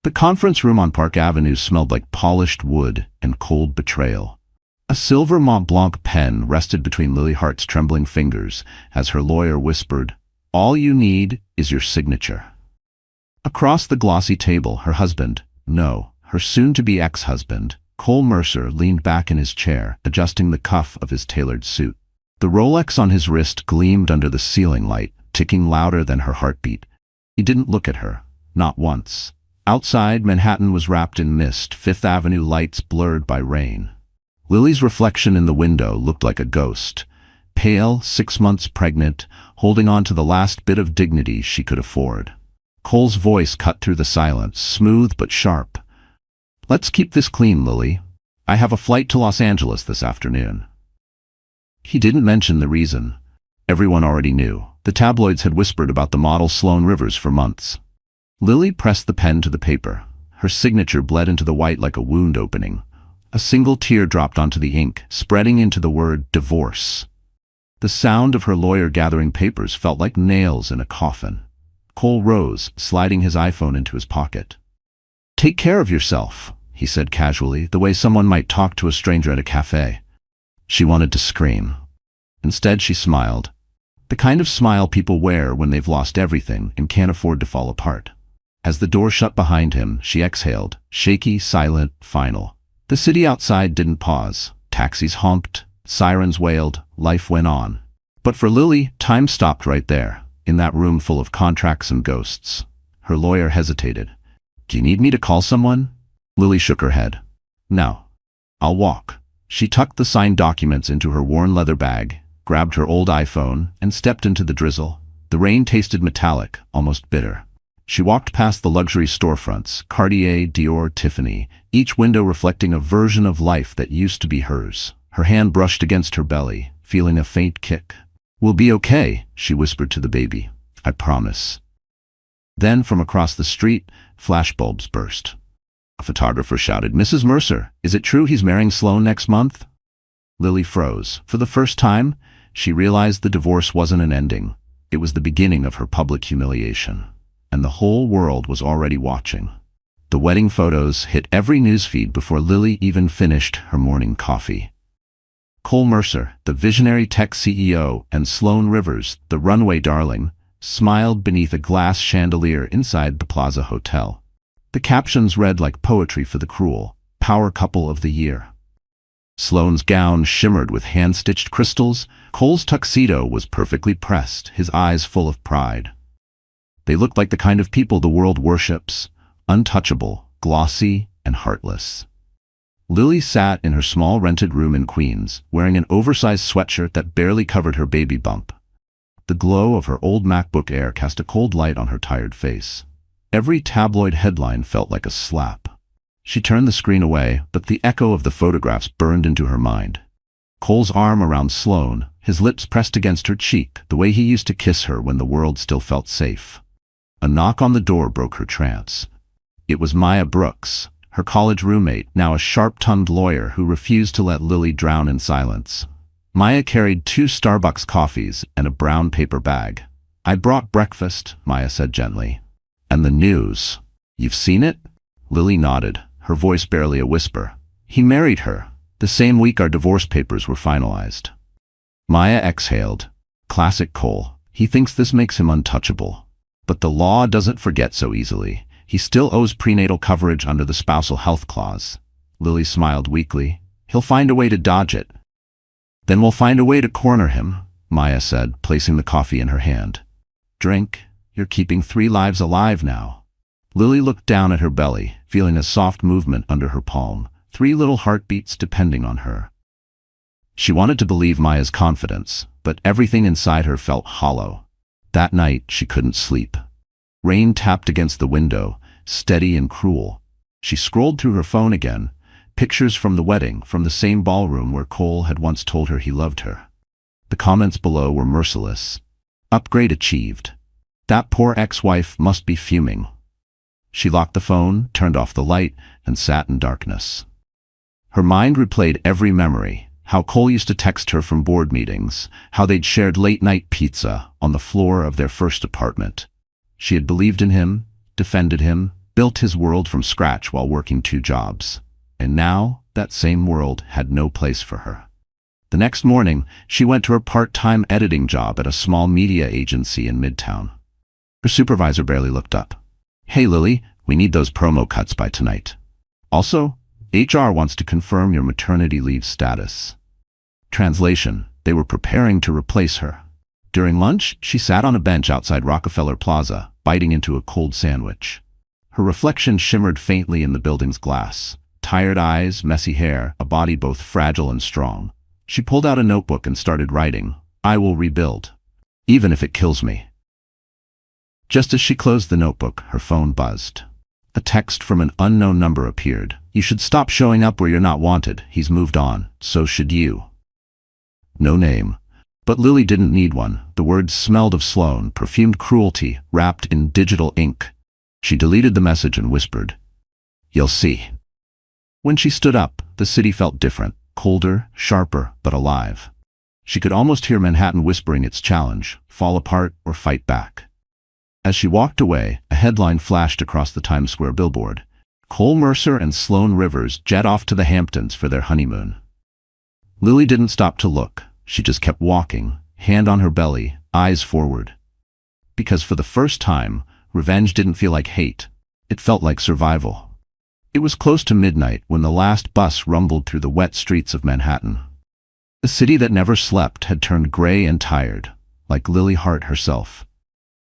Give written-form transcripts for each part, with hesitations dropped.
The conference room on Park Avenue smelled like polished wood and cold betrayal. A silver Mont Blanc pen rested between Lily Hart's trembling fingers as her lawyer whispered, "All you need is your signature." Across the glossy table, her husband, no, her soon-to-be ex-husband, Cole Mercer, leaned back in his chair, adjusting the cuff of his tailored suit. The Rolex on his wrist gleamed under the ceiling light, ticking louder than her heartbeat. He didn't look at her, not once. Outside, Manhattan was wrapped in mist, Fifth Avenue lights blurred by rain. Lily's reflection in the window looked like a ghost, pale, 6 months pregnant, holding on to the last bit of dignity she could afford. Cole's voice cut through the silence, smooth but sharp. "Let's keep this clean, Lily. I have a flight to Los Angeles this afternoon." He didn't mention the reason. Everyone already knew. The tabloids had whispered about the model Sloane Rivers for months. Lily pressed the pen to the paper. Her signature bled into the white like a wound opening. A single tear dropped onto the ink, spreading into the word divorce. The sound of her lawyer gathering papers felt like nails in a coffin. Cole rose, sliding his iPhone into his pocket. "Take care of yourself," he said casually, the way someone might talk to a stranger at a cafe. She wanted to scream. Instead, she smiled. The kind of smile people wear when they've lost everything and can't afford to fall apart. As the door shut behind him, she exhaled, shaky, silent, final. The city outside didn't pause. Taxis honked, sirens wailed, life went on. But for Lily, time stopped right there, in that room full of contracts and ghosts. Her lawyer hesitated. "Do you need me to call someone?" Lily shook her head. "No. I'll walk." She tucked the signed documents into her worn leather bag, grabbed her old iPhone, and stepped into the drizzle. The rain tasted metallic, almost bitter. She walked past the luxury storefronts, Cartier, Dior, Tiffany, each window reflecting a version of life that used to be hers. Her hand brushed against her belly, feeling a faint kick. "We'll be okay," she whispered to the baby. "I promise." Then, from across the street, flashbulbs burst. A photographer shouted, "Mrs. Mercer, is it true he's marrying Sloane next month?" Lily froze. For the first time, she realized the divorce wasn't an ending. It was the beginning of her public humiliation. And the whole world was already watching. The wedding photos hit every newsfeed before Lily even finished her morning coffee. Cole Mercer, the visionary tech CEO, and Sloane Rivers, the runway darling, smiled beneath a glass chandelier inside the Plaza Hotel. The captions read like poetry for the cruel, power couple of the year. Sloane's gown shimmered with hand-stitched crystals. Cole's tuxedo was perfectly pressed, his eyes full of pride. They looked like the kind of people the world worships, untouchable, glossy, and heartless. Lily sat in her small rented room in Queens, wearing an oversized sweatshirt that barely covered her baby bump. The glow of her old MacBook Air cast a cold light on her tired face. Every tabloid headline felt like a slap. She turned the screen away, but the echo of the photographs burned into her mind. Cole's arm around Sloane, his lips pressed against her cheek, the way he used to kiss her when the world still felt safe. A knock on the door broke her trance. It was Maya Brooks, her college roommate, now a sharp-tongued lawyer who refused to let Lily drown in silence. Maya carried 2 Starbucks coffees and a brown paper bag. "I brought breakfast," Maya said gently. "And the news. You've seen it?" Lily nodded, her voice barely a whisper. "He married her. The same week our divorce papers were finalized." Maya exhaled. Classic Cole. He thinks this makes him untouchable. But the law doesn't forget so easily. He still owes prenatal coverage under the spousal health clause. Lily smiled weakly. "He'll find a way to dodge it." "Then we'll find a way to corner him," Maya said, placing the coffee in her hand. "Drink. You're keeping 3 lives alive now." Lily looked down at her belly, feeling a soft movement under her palm, 3 little heartbeats depending on her. She wanted to believe Maya's confidence, but everything inside her felt hollow. That night, she couldn't sleep. Rain tapped against the window, steady and cruel. She scrolled through her phone again, pictures from the wedding, from the same ballroom where Cole had once told her he loved her. The comments below were merciless. "Upgrade achieved. That poor ex-wife must be fuming." She locked the phone, turned off the light, and sat in darkness. Her mind replayed every memory. How Cole used to text her from board meetings, how they'd shared late-night pizza on the floor of their first apartment. She had believed in him, defended him, built his world from scratch while working 2 jobs. And now, that same world had no place for her. The next morning, she went to her part-time editing job at a small media agency in Midtown. Her supervisor barely looked up. "Hey Lily, we need those promo cuts by tonight. Also, HR wants to confirm your maternity leave status." Translation: they were preparing to replace her. During lunch, she sat on a bench outside Rockefeller Plaza, biting into a cold sandwich. Her reflection shimmered faintly in the building's glass. Tired eyes, messy hair, a body both fragile and strong. She pulled out a notebook and started writing, "I will rebuild, even if it kills me." Just as she closed the notebook, her phone buzzed. A text from an unknown number appeared. "You should stop showing up where you're not wanted. He's moved on. So should you." No name. But Lily didn't need one. The words smelled of Sloan, perfumed cruelty, wrapped in digital ink. She deleted the message and whispered, "You'll see." When she stood up, the city felt different, colder, sharper, but alive. She could almost hear Manhattan whispering its challenge, fall apart or fight back. As she walked away, a headline flashed across the Times Square billboard. Cole Mercer and Sloan Rivers jet off to the Hamptons for their honeymoon. Lily didn't stop to look. She just kept walking, hand on her belly, eyes forward. Because for the first time, revenge didn't feel like hate. It felt like survival. It was close to midnight when the last bus rumbled through the wet streets of Manhattan. The city that never slept had turned gray and tired, like Lily Hart herself.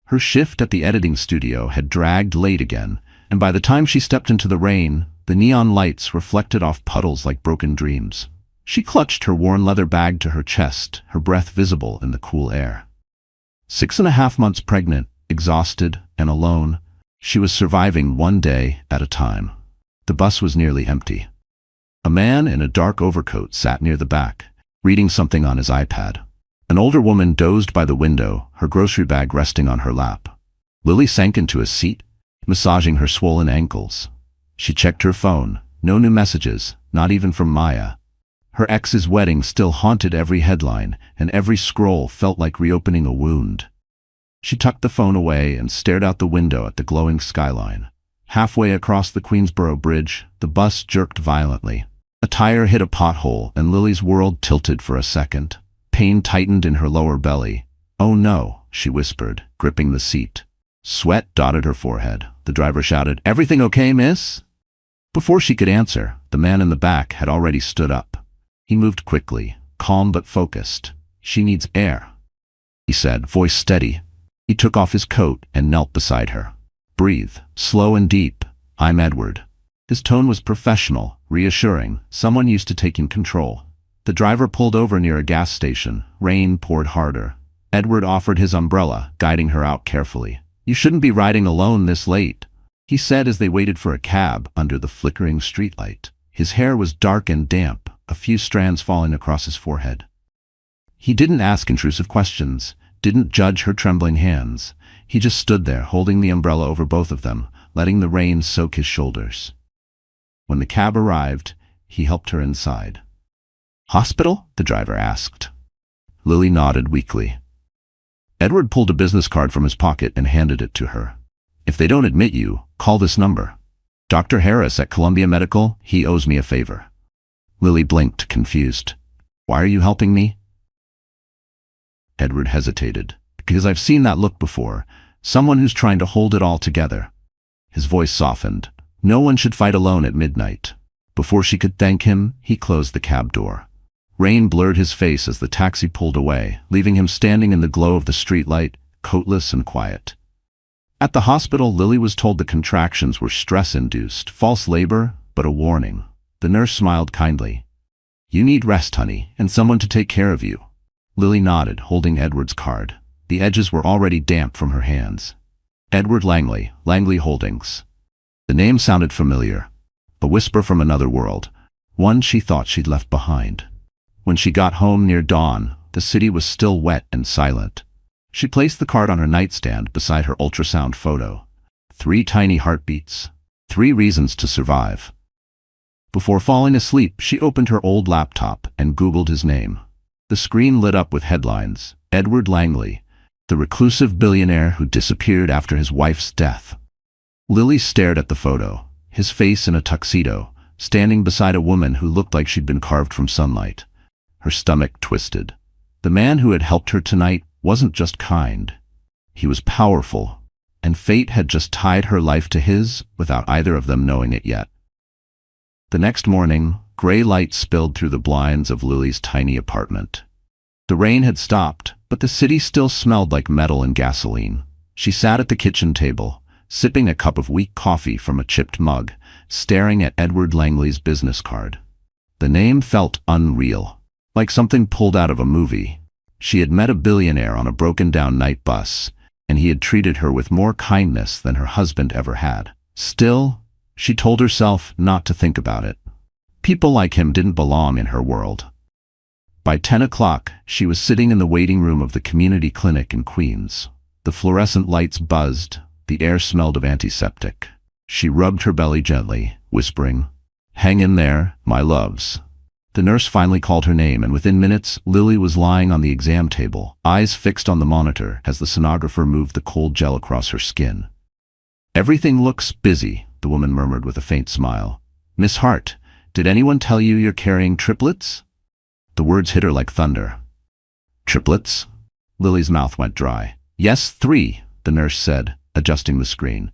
Her shift at the editing studio had dragged late again, and by the time she stepped into the rain, the neon lights reflected off puddles like broken dreams. She clutched her worn leather bag to her chest, her breath visible in the cool air. 6.5 months pregnant, exhausted, and alone, she was surviving one day at a time. The bus was nearly empty. A man in a dark overcoat sat near the back, reading something on his iPad. An older woman dozed by the window, her grocery bag resting on her lap. Lily sank into a seat, massaging her swollen ankles. She checked her phone. No new messages, not even from Maya. Her ex's wedding still haunted every headline, and every scroll felt like reopening a wound. She tucked the phone away and stared out the window at the glowing skyline. Halfway across the Queensboro Bridge, the bus jerked violently. A tire hit a pothole, and Lily's world tilted for a second. Pain tightened in her lower belly. "Oh no," she whispered, gripping the seat. Sweat dotted her forehead. The driver shouted, "Everything okay, miss?" Before she could answer, the man in the back had already stood up. He moved quickly, calm but focused. "She needs air," he said, voice steady. He took off his coat and knelt beside her. "Breathe, slow and deep. I'm Edward." His tone was professional, reassuring, someone used to taking control. The driver pulled over near a gas station. Rain poured harder. Edward offered his umbrella, guiding her out carefully. "You shouldn't be riding alone this late," he said as they waited for a cab under the flickering streetlight. His hair was dark and damp, a few strands falling across his forehead. He didn't ask intrusive questions, didn't judge her trembling hands. He just stood there, holding the umbrella over both of them, letting the rain soak his shoulders. When the cab arrived, he helped her inside. "Hospital?" the driver asked. Lily nodded weakly. Edward pulled a business card from his pocket and handed it to her. "If they don't admit you, call this number. Dr. Harris at Columbia Medical, he owes me a favor." Lily blinked, confused. "Why are you helping me?" Edward hesitated. "Because I've seen that look before. Someone who's trying to hold it all together." His voice softened. "No one should fight alone at midnight." Before she could thank him, he closed the cab door. Rain blurred his face as the taxi pulled away, leaving him standing in the glow of the streetlight, coatless and quiet. At the hospital, Lily was told the contractions were stress-induced, false labor, but a warning. The nurse smiled kindly. "You need rest, honey, and someone to take care of you." Lily nodded, holding Edward's card. The edges were already damp from her hands. Edward Langley, Langley Holdings. The name sounded familiar. A whisper from another world, one she thought she'd left behind. When she got home near dawn, the city was still wet and silent. She placed the card on her nightstand beside her ultrasound photo. 3 tiny heartbeats. 3 reasons to survive. Before falling asleep, she opened her old laptop and Googled his name. The screen lit up with headlines. Edward Langley, the reclusive billionaire who disappeared after his wife's death. Lily stared at the photo, his face in a tuxedo, standing beside a woman who looked like she'd been carved from sunlight. Her stomach twisted. The man who had helped her tonight wasn't just kind. He was powerful, and fate had just tied her life to his without either of them knowing it yet. The next morning, gray light spilled through the blinds of Lily's tiny apartment. The rain had stopped, but the city still smelled like metal and gasoline. She sat at the kitchen table, sipping a cup of weak coffee from a chipped mug, staring at Edward Langley's business card. The name felt unreal, like something pulled out of a movie. She had met a billionaire on a broken-down night bus, and he had treated her with more kindness than her husband ever had. Still, she told herself not to think about it. People like him didn't belong in her world. By 10 o'clock, she was sitting in the waiting room of the community clinic in Queens. The fluorescent lights buzzed, the air smelled of antiseptic. She rubbed her belly gently, whispering, "Hang in there, my loves." The nurse finally called her name, and within minutes, Lily was lying on the exam table, eyes fixed on the monitor as the sonographer moved the cold gel across her skin. "Everything looks busy," the woman murmured with a faint smile. "Miss Hart, did anyone tell you you're carrying triplets?" The words hit her like thunder. "Triplets?" Lily's mouth went dry. "Yes, 3, the nurse said, adjusting the screen.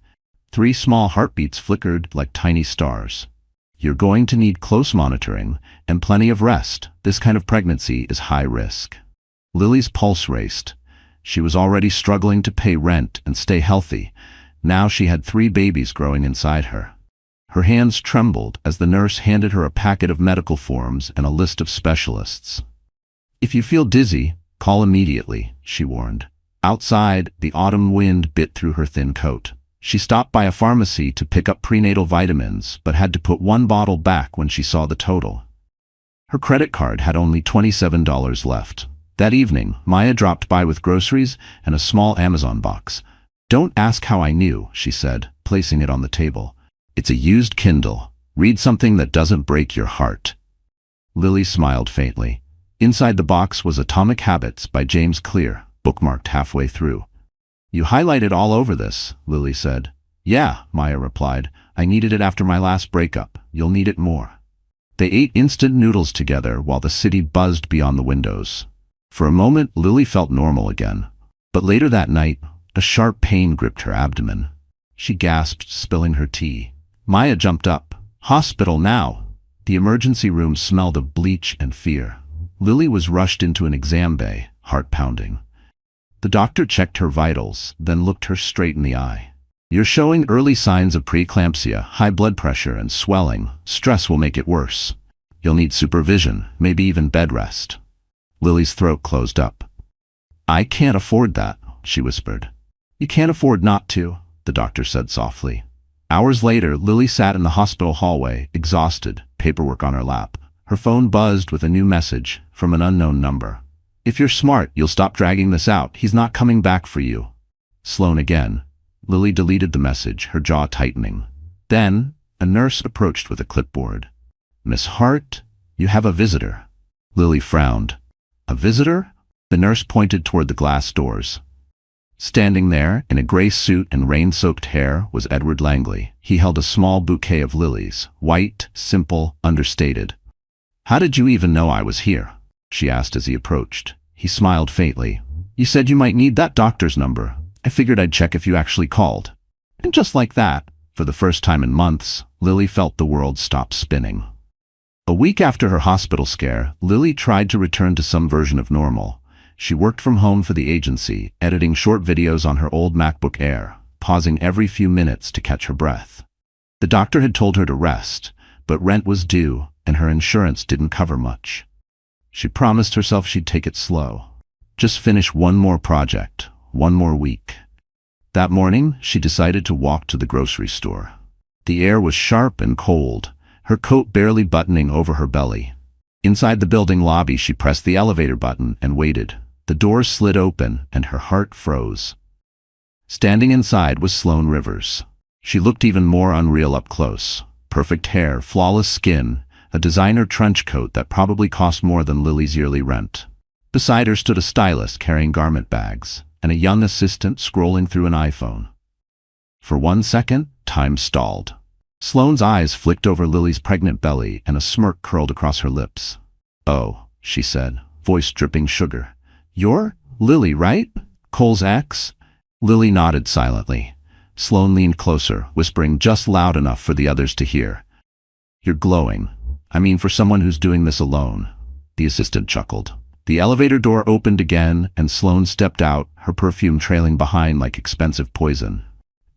3 small heartbeats flickered like tiny stars. "You're going to need close monitoring and plenty of rest. This kind of pregnancy is high risk." Lily's pulse raced. She was already struggling to pay rent and stay healthy. Now she had 3 babies growing inside her. Her hands trembled as the nurse handed her a packet of medical forms and a list of specialists. "If you feel dizzy, call immediately," she warned. Outside, the autumn wind bit through her thin coat. She stopped by a pharmacy to pick up prenatal vitamins, but had to put 1 bottle back when she saw the total. Her credit card had only $27 left. That evening, Maya dropped by with groceries and a small Amazon box. "Don't ask how I knew," she said, placing it on the table. "It's a used Kindle. Read something that doesn't break your heart." Lily smiled faintly. Inside the box was Atomic Habits by James Clear, bookmarked halfway through. "You highlighted all over this," Lily said. "Yeah," Maya replied. "I needed it after my last breakup. You'll need it more." They ate instant noodles together while the city buzzed beyond the windows. For a moment, Lily felt normal again. But later that night, a sharp pain gripped her abdomen. She gasped, spilling her tea. Maya jumped up. "Hospital now!" The emergency room smelled of bleach and fear. Lily was rushed into an exam bay, heart pounding. The doctor checked her vitals, then looked her straight in the eye. "You're showing early signs of preeclampsia, high blood pressure, and swelling. Stress will make it worse. You'll need supervision, maybe even bed rest." Lily's throat closed up. "I can't afford that," she whispered. "You can't afford not to," the doctor said softly. Hours later, Lily sat in the hospital hallway, exhausted, paperwork on her lap. Her phone buzzed with a new message from an unknown number. "If you're smart, you'll stop dragging this out. He's not coming back for you." Sloan again. Lily deleted the message, her jaw tightening. Then, a nurse approached with a clipboard. "Miss Hart, you have a visitor." Lily frowned. "A visitor?" The nurse pointed toward the glass doors. Standing there, in a gray suit and rain-soaked hair, was Edward Langley. He held a small bouquet of lilies, white, simple, understated. "How did you even know I was here?" she asked as he approached. He smiled faintly. "You said you might need that doctor's number. I figured I'd check if you actually called." And just like that, for the first time in months, Lily felt the world stop spinning. A week after her hospital scare, Lily tried to return to some version of normal. She worked from home for the agency, editing short videos on her old MacBook Air, pausing every few minutes to catch her breath. The doctor had told her to rest, but rent was due, and her insurance didn't cover much. She promised herself she'd take it slow. Just finish one more project, one more week. That morning, she decided to walk to the grocery store. The air was sharp and cold, her coat barely buttoning over her belly. Inside the building lobby, she pressed the elevator button and waited. The doors slid open, and her heart froze. Standing inside was Sloan Rivers. She looked even more unreal up close. Perfect hair, flawless skin, a designer trench coat that probably cost more than Lily's yearly rent. Beside her stood a stylist carrying garment bags, and a young assistant scrolling through an iPhone. For 1 second, Time stalled. Sloane's eyes flicked over Lily's pregnant belly and a smirk curled across her lips. "Oh," she said, voice dripping sugar. "You're Lily, right? Cole's ex?" Lily nodded silently. Sloane leaned closer, whispering just loud enough for the others to hear. "You're glowing. I mean, for someone who's doing this alone." The assistant chuckled. The elevator door opened again, and Sloane stepped out, her perfume trailing behind like expensive poison.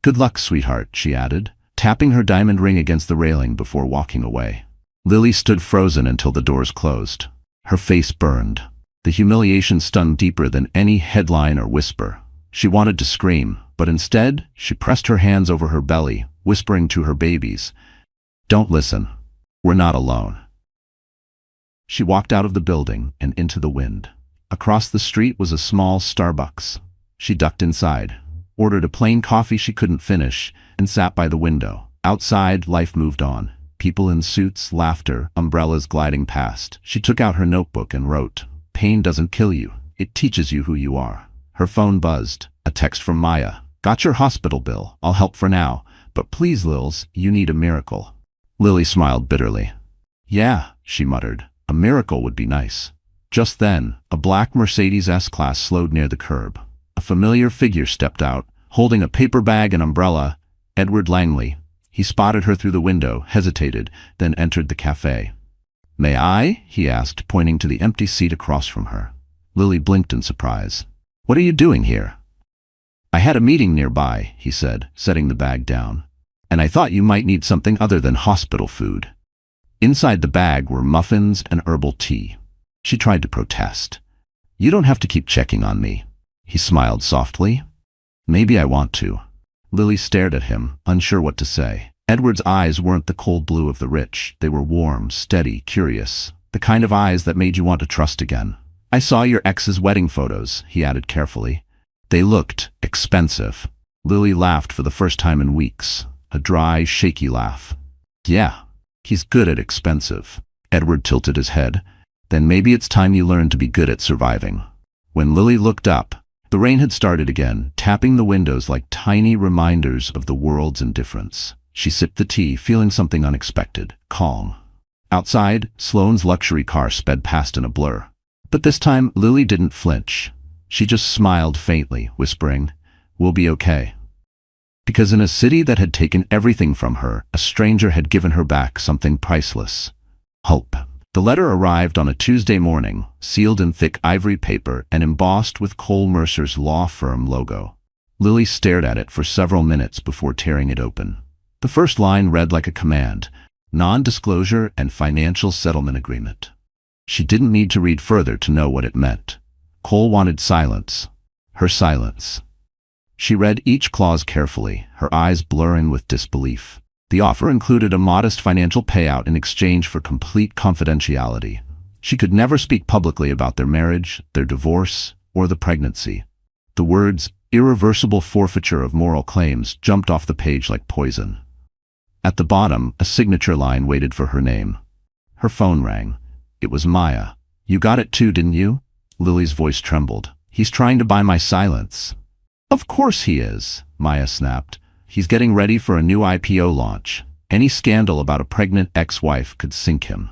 "Good luck, sweetheart," she added, tapping her diamond ring against the railing before walking away. Lily stood frozen until the doors closed. Her face burned. The humiliation stung deeper than any headline or whisper. She wanted to scream, but instead, she pressed her hands over her belly, whispering to her babies, "Don't listen. We're not alone." She walked out of the building and into the wind. Across the street was a small Starbucks. She ducked inside, ordered a plain coffee she couldn't finish, and sat by the window. Outside, life moved on. People in suits, laughter, umbrellas gliding past. She took out her notebook and wrote, "Pain doesn't kill you. It teaches you who you are." Her phone buzzed. A text from Maya. "Got your hospital bill. I'll help for now. But please, Lils, you need a miracle." Lily smiled bitterly. "Yeah," she muttered. "A miracle would be nice." Just then, a black Mercedes S-Class slowed near the curb. A familiar figure stepped out, holding a paper bag and umbrella. Edward Langley. He spotted her through the window, hesitated, then entered the cafe. "May I?" he asked, pointing to the empty seat across from her. Lily blinked in surprise. "What are you doing here?" "I had a meeting nearby," he said, setting the bag down. "And I thought you might need something other than hospital food." Inside the bag were muffins and herbal tea. She tried to protest. "You don't have to keep checking on me." He smiled softly. "Maybe I want to." Lily stared at him, unsure what to say. Edward's eyes weren't the cold blue of the rich. They were warm, steady, curious. The kind of eyes that made you want to trust again. "I saw your ex's wedding photos," he added carefully. "They looked expensive." Lily laughed for the first time in weeks. A dry, shaky laugh. "Yeah, he's good at expensive." Edward tilted his head. "Then maybe it's time you learned to be good at surviving." When Lily looked up, the rain had started again, tapping the windows like tiny reminders of the world's indifference. She sipped the tea, feeling something unexpected, calm. Outside, Sloane's luxury car sped past in a blur. But this time, Lily didn't flinch. She just smiled faintly, whispering, "We'll be okay." Because in a city that had taken everything from her, a stranger had given her back something priceless. Hope. The letter arrived on a Tuesday morning, sealed in thick ivory paper and embossed with Cole Mercer's law firm logo. Lily stared at it for several minutes before tearing it open. The first line read like a command, "Non-disclosure and financial settlement agreement." She didn't need to read further to know what it meant. Cole wanted silence. Her silence. She read each clause carefully, her eyes blurring with disbelief. The offer included a modest financial payout in exchange for complete confidentiality. She could never speak publicly about their marriage, their divorce, or the pregnancy. The words, "irreversible forfeiture of moral claims," jumped off the page like poison. At the bottom, a signature line waited for her name. Her phone rang. It was Maya. "You got it too, didn't you?" Lily's voice trembled. "He's trying to buy my silence." "Of course he is," Maya snapped. "He's getting ready for a new IPO launch. Any scandal about a pregnant ex-wife could sink him."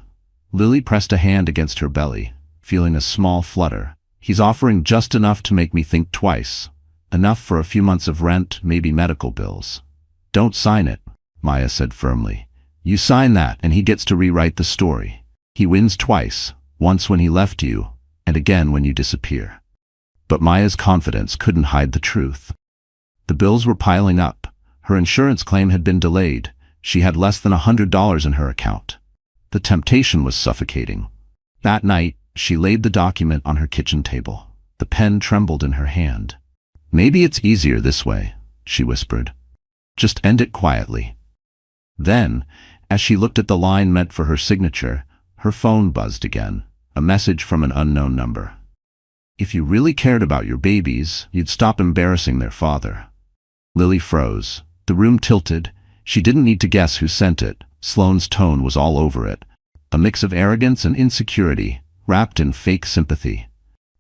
Lily pressed a hand against her belly, feeling a small flutter. "He's offering just enough to make me think twice. Enough for a few months of rent, maybe medical bills." "Don't sign it," Maya said firmly. "You sign that and he gets to rewrite the story. He wins twice, once when he left you, and again when you disappear." But Maya's confidence couldn't hide the truth. The bills were piling up. Her insurance claim had been delayed. She had less than $100 in her account. The temptation was suffocating. That night, she laid the document on her kitchen table. The pen trembled in her hand. "Maybe it's easier this way," she whispered. "Just end it quietly." Then, as she looked at the line meant for her signature, her phone buzzed again, a message from an unknown number. "If you really cared about your babies, you'd stop embarrassing their father." Lily froze. The room tilted. She didn't need to guess who sent it. Sloane's tone was all over it. A mix of arrogance and insecurity, wrapped in fake sympathy.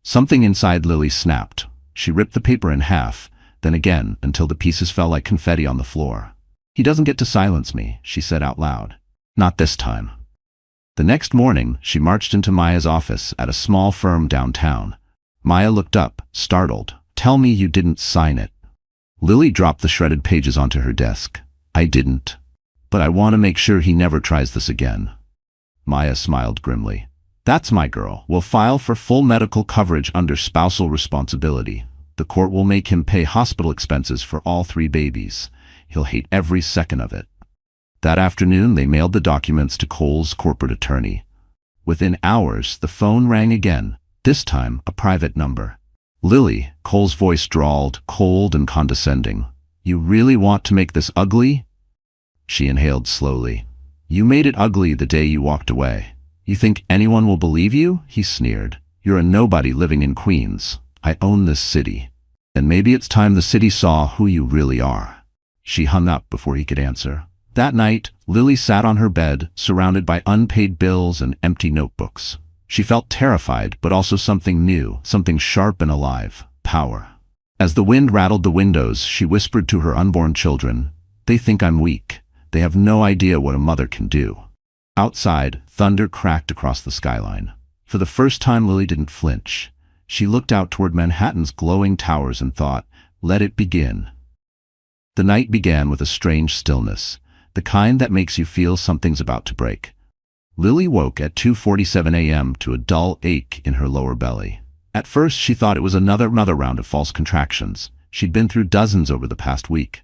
Something inside Lily snapped. She ripped the paper in half, then again until the pieces fell like confetti on the floor. He doesn't get to silence me, she said out loud. Not this time. The next morning, she marched into Maya's office at a small firm downtown. Maya looked up, startled. Tell me you didn't sign it. Lily dropped the shredded pages onto her desk. I didn't. But I want to make sure he never tries this again. Maya smiled grimly. That's my girl. We'll file for full medical coverage under spousal responsibility. The court will make him pay hospital expenses for all 3 babies. He'll hate every second of it. That afternoon, they mailed the documents to Cole's corporate attorney. Within hours, the phone rang again, this time a private number. Lily, Cole's voice drawled, cold and condescending. You really want to make this ugly? She inhaled slowly. You made it ugly the day you walked away. You think anyone will believe you? He sneered. You're a nobody living in Queens. I own this city. And maybe it's time the city saw who you really are. She hung up before he could answer. That night, Lily sat on her bed, surrounded by unpaid bills and empty notebooks. She felt terrified, but also something new, something sharp and alive, power. As the wind rattled the windows, she whispered to her unborn children, They think I'm weak. They have no idea what a mother can do. Outside, thunder cracked across the skyline. For the first time, Lily didn't flinch. She looked out toward Manhattan's glowing towers and thought, let it begin. The night began with a strange stillness, the kind that makes you feel something's about to break. Lily woke at 2:47 a.m. to a dull ache in her lower belly. At first, she thought it was another round of false contractions. She'd been through dozens over the past week.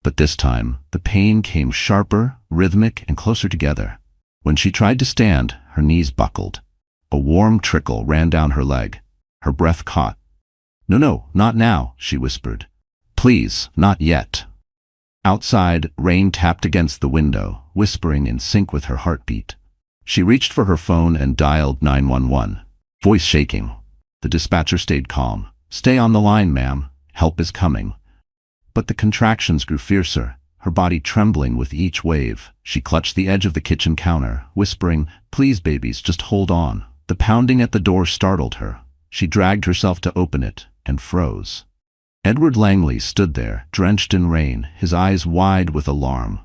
But this time, the pain came sharper, rhythmic, and closer together. When she tried to stand, her knees buckled. A warm trickle ran down her leg. Her breath caught. No, not now, she whispered. Please, not yet. Outside, rain tapped against the window, whispering in sync with her heartbeat. She reached for her phone and dialed 911. Voice shaking. The dispatcher stayed calm. Stay on the line, ma'am. Help is coming. But the contractions grew fiercer, her body trembling with each wave. She clutched the edge of the kitchen counter, whispering, Please, babies, just hold on. The pounding at the door startled her. She dragged herself to open it and froze. Edward Langley stood there, drenched in rain, his eyes wide with alarm.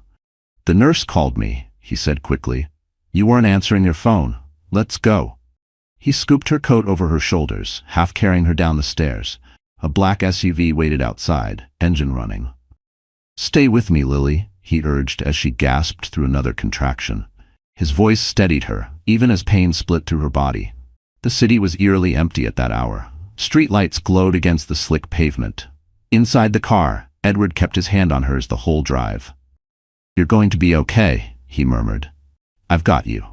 The nurse called me, he said quickly. You weren't answering your phone. Let's go. He scooped her coat over her shoulders, half carrying her down the stairs. A black SUV waited outside, engine running. Stay with me, Lily, he urged as she gasped through another contraction. His voice steadied her, even as pain split through her body. The city was eerily empty at that hour. Streetlights glowed against the slick pavement. Inside the car, Edward kept his hand on hers the whole drive. You're going to be okay, he murmured. I've got you.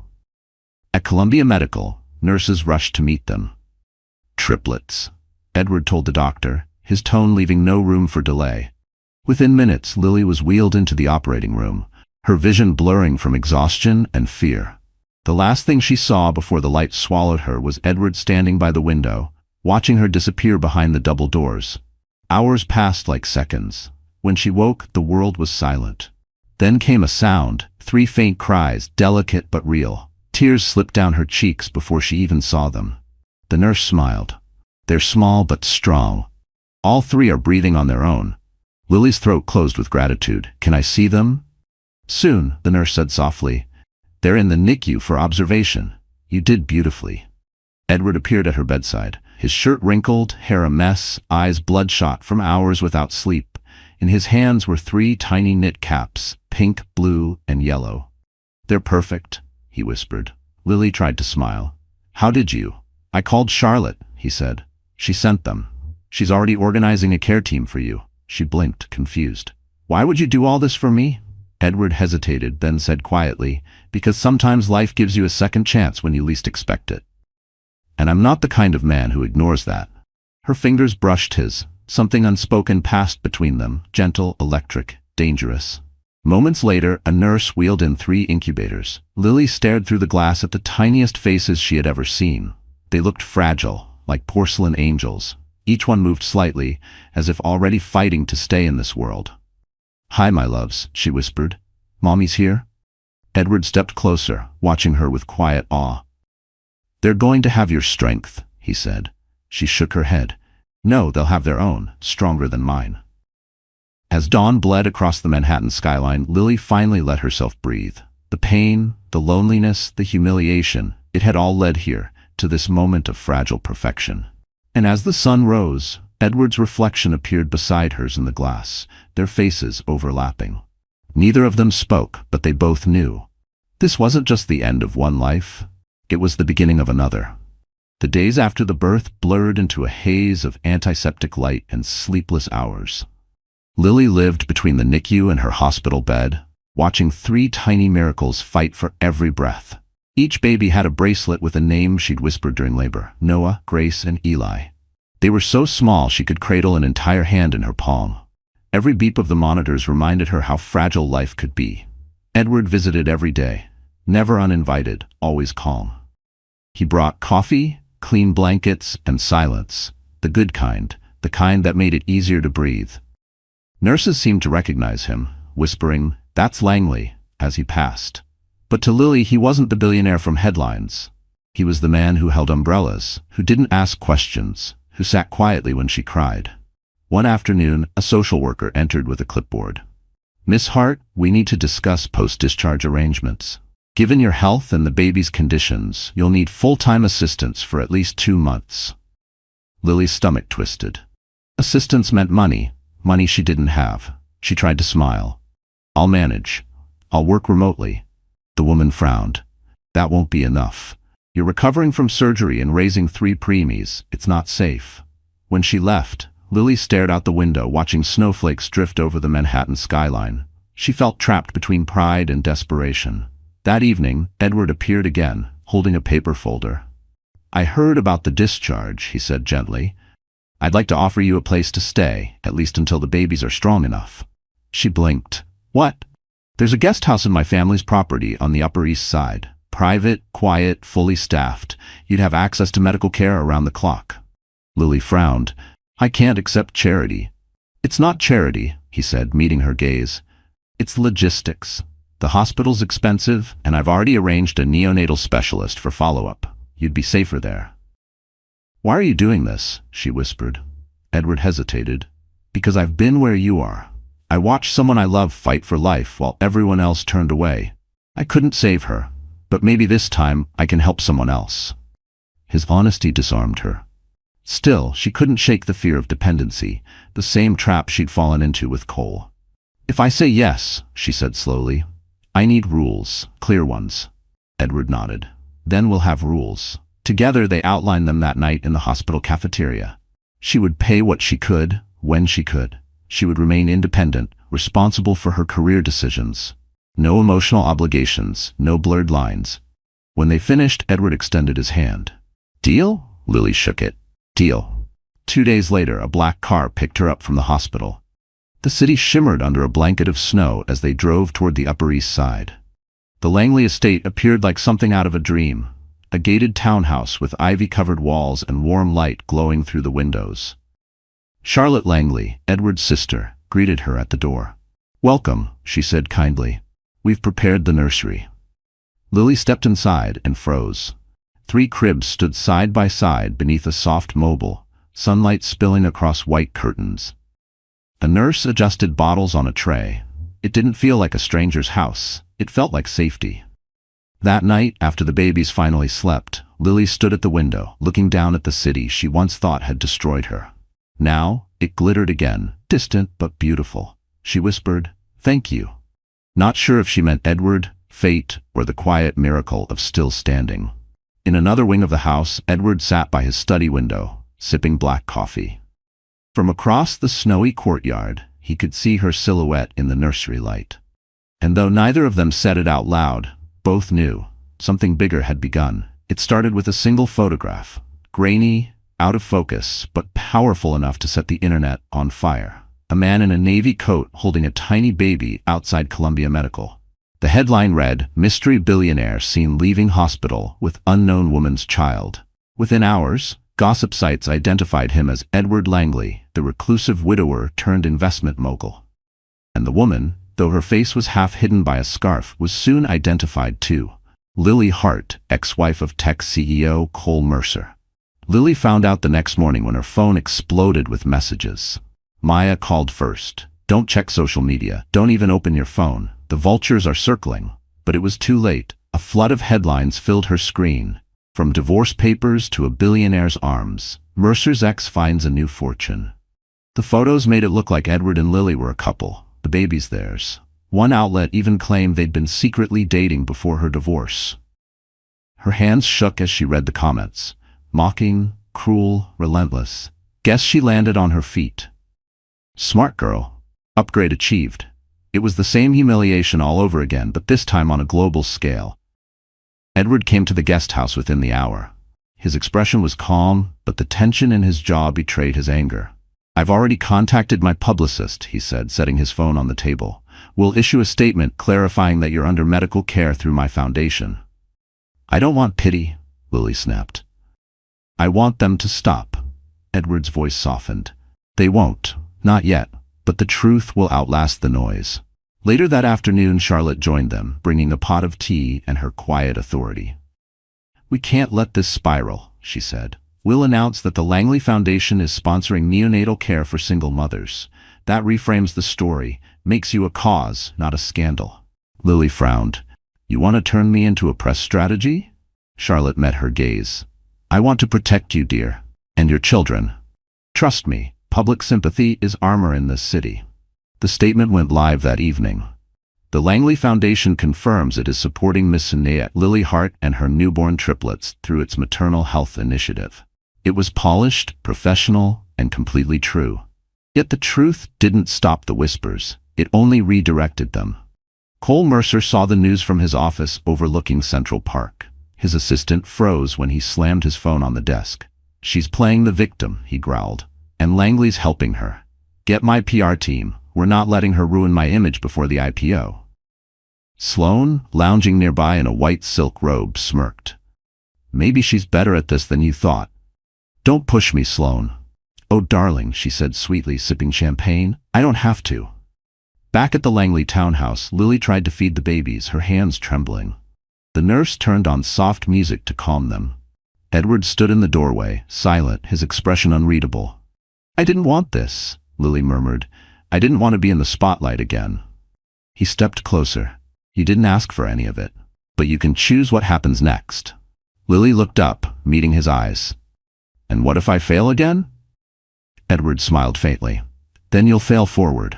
At Columbia Medical, nurses rushed to meet them. Triplets, Edward told the doctor, his tone leaving no room for delay. Within minutes, Lily was wheeled into the operating room, her vision blurring from exhaustion and fear. The last thing she saw before the light swallowed her was Edward standing by the window, watching her disappear behind the double doors. Hours passed like seconds. When she woke, the world was silent. Then came a sound, 3 faint cries, delicate but real. Tears slipped down her cheeks before she even saw them. The nurse smiled. They're small but strong. All 3 are breathing on their own. Lily's throat closed with gratitude. Can I see them? Soon, the nurse said softly. They're in the NICU for observation. You did beautifully. Edward appeared at her bedside, his shirt wrinkled, hair a mess, eyes bloodshot from hours without sleep. In his hands were 3 tiny knit caps, pink, blue, and yellow. They're perfect, he whispered. Lily tried to smile. How did you? I called Charlotte, he said. She sent them. She's already organizing a care team for you. She blinked, confused. Why would you do all this for me? Edward hesitated, then said quietly, because sometimes life gives you a second chance when you least expect it. And I'm not the kind of man who ignores that. Her fingers brushed his. Something unspoken passed between them, gentle, electric, dangerous. Moments later, a nurse wheeled in 3 incubators. Lily stared through the glass at the tiniest faces she had ever seen. They looked fragile, like porcelain angels. Each one moved slightly, as if already fighting to stay in this world. Hi, my loves, she whispered. Mommy's here? Edward stepped closer, watching her with quiet awe. They're going to have your strength, he said. She shook her head. No, they'll have their own, stronger than mine. As dawn bled across the Manhattan skyline, Lily finally let herself breathe. The pain, the loneliness, the humiliation, it had all led here, to this moment of fragile perfection. And as the sun rose, Edward's reflection appeared beside hers in the glass, their faces overlapping. Neither of them spoke, but they both knew. This wasn't just the end of one life, it was the beginning of another. The days after the birth blurred into a haze of antiseptic light and sleepless hours. Lily lived between the NICU and her hospital bed, watching 3 tiny miracles fight for every breath. Each baby had a bracelet with a name she'd whispered during labor: Noah, Grace, and Eli. They were so small she could cradle an entire hand in her palm. Every beep of the monitors reminded her how fragile life could be. Edward visited every day, never uninvited, always calm. He brought coffee, clean blankets, and silence, the good kind, the kind that made it easier to breathe. Nurses seemed to recognize him, whispering, "That's Langley," as he passed. But to Lily, he wasn't the billionaire from headlines. He was the man who held umbrellas, who didn't ask questions, who sat quietly when she cried. One afternoon, a social worker entered with a clipboard. "Miss Hart, we need to discuss post-discharge arrangements. Given your health and the baby's conditions, you'll need full-time assistance for at least 2 months." Lily's stomach twisted. Assistance meant money, money she didn't have. She tried to smile. "I'll manage. I'll work remotely." The woman frowned. "That won't be enough. You're recovering from surgery and raising 3 preemies. It's not safe." When she left, Lily stared out the window, watching snowflakes drift over the Manhattan skyline. She felt trapped between pride and desperation. That evening, Edward appeared again, holding a paper folder. "I heard about the discharge," he said gently. "I'd like to offer you a place to stay, at least until the babies are strong enough." She blinked. "What?" "There's a guest house in my family's property on the Upper East Side. Private, quiet, fully staffed. You'd have access to medical care around the clock." Lily frowned. "I can't accept charity." "It's not charity," he said, meeting her gaze. "It's logistics. The hospital's expensive, and I've already arranged a neonatal specialist for follow-up. You'd be safer there." "Why are you doing this?" she whispered. Edward hesitated. "Because I've been where you are. I watched someone I love fight for life while everyone else turned away. I couldn't save her, but maybe this time I can help someone else." His honesty disarmed her. Still, she couldn't shake the fear of dependency, the same trap she'd fallen into with Cole. "If I say yes," she said slowly, "I need rules, clear ones." Edward nodded. "Then we'll have rules." Together they outlined them that night in the hospital cafeteria. She would pay what she could, when she could. She would remain independent, responsible for her career decisions. No emotional obligations, no blurred lines. When they finished, Edward extended his hand. "Deal?" Lily shook it. "Deal." 2 days later, a black car picked her up from the hospital. The city shimmered under a blanket of snow as they drove toward the Upper East Side. The Langley estate appeared like something out of a dream, a gated townhouse with ivy-covered walls and warm light glowing through the windows. Charlotte Langley, Edward's sister, greeted her at the door. "Welcome," she said kindly. "We've prepared the nursery." Lily stepped inside and froze. 3 cribs stood side by side beneath a soft mobile, sunlight spilling across white curtains. A nurse adjusted bottles on a tray. It didn't feel like a stranger's house. It felt like safety. That night, after the babies finally slept, Lily stood at the window, looking down at the city she once thought had destroyed her. Now, it glittered again, distant but beautiful. She whispered, "Thank you." Not sure if she meant Edward, fate, or the quiet miracle of still standing. In another wing of the house, Edward sat by his study window, sipping black coffee. From across the snowy courtyard, he could see her silhouette in the nursery light. And though neither of them said it out loud, both knew something bigger had begun. It started with a single photograph, grainy, out of focus, but powerful enough to set the internet on fire. A man in a navy coat holding a tiny baby outside Columbia Medical. The headline read, "Mystery Billionaire Seen Leaving Hospital with Unknown Woman's Child." Within hours, gossip sites identified him as Edward Langley, the reclusive widower turned investment mogul. And the woman, though her face was half hidden by a scarf, was soon identified too. Lily Hart, ex-wife of tech CEO Cole Mercer. Lily found out the next morning when her phone exploded with messages. Maya called first. Don't check social media. Don't even open your phone. The vultures are circling. But it was too late. A flood of headlines filled her screen. From divorce papers to a billionaire's arms, Mercer's ex finds a new fortune. The photos made it look like Edward and Lily were a couple. The baby's theirs. One outlet even claimed they'd been secretly dating before her divorce. Her hands shook as she read the comments. Mocking, cruel, relentless. Guess she landed on her feet. Smart girl. Upgrade achieved. It was the same humiliation all over again, but this time on a global scale. Edward came to the guest house within the hour. His expression was calm, but the tension in his jaw betrayed his anger. I've already contacted my publicist, he said, setting his phone on the table. We'll issue a statement clarifying that you're under medical care through my foundation. I don't want pity, Lily snapped. I want them to stop. Edward's voice softened. They won't. Not yet. But the truth will outlast the noise. Later that afternoon, Charlotte joined them, bringing a pot of tea and her quiet authority. We can't let this spiral, she said. We'll announce that the Langley Foundation is sponsoring neonatal care for single mothers. That reframes the story, makes you a cause, not a scandal. Lily frowned. You want to turn me into a press strategy? Charlotte met her gaze. I want to protect you, dear. And your children. Trust me. Public sympathy is armor in this city. The statement went live that evening. The Langley Foundation confirms it is supporting Miss Sinead Lily Hart and her newborn triplets through its maternal health initiative. It was polished, professional, and completely true. Yet the truth didn't stop the whispers. It only redirected them. Cole Mercer saw the news from his office overlooking Central Park. His assistant froze when he slammed his phone on the desk. She's playing the victim, he growled. And Langley's helping her. Get my PR team. We're not letting her ruin my image before the IPO. Sloane, lounging nearby in a white silk robe, smirked. Maybe she's better at this than you thought. Don't push me, Sloane. Oh, darling, she said sweetly, sipping champagne. I don't have to. Back at the Langley townhouse, Lily tried to feed the babies, her hands trembling. The nurse turned on soft music to calm them. Edward stood in the doorway, silent, his expression unreadable. I didn't want this, Lily murmured. I didn't want to be in the spotlight again. He stepped closer. You didn't ask for any of it. But you can choose what happens next. Lily looked up, meeting his eyes. And what if I fail again? Edward smiled faintly. Then you'll fail forward.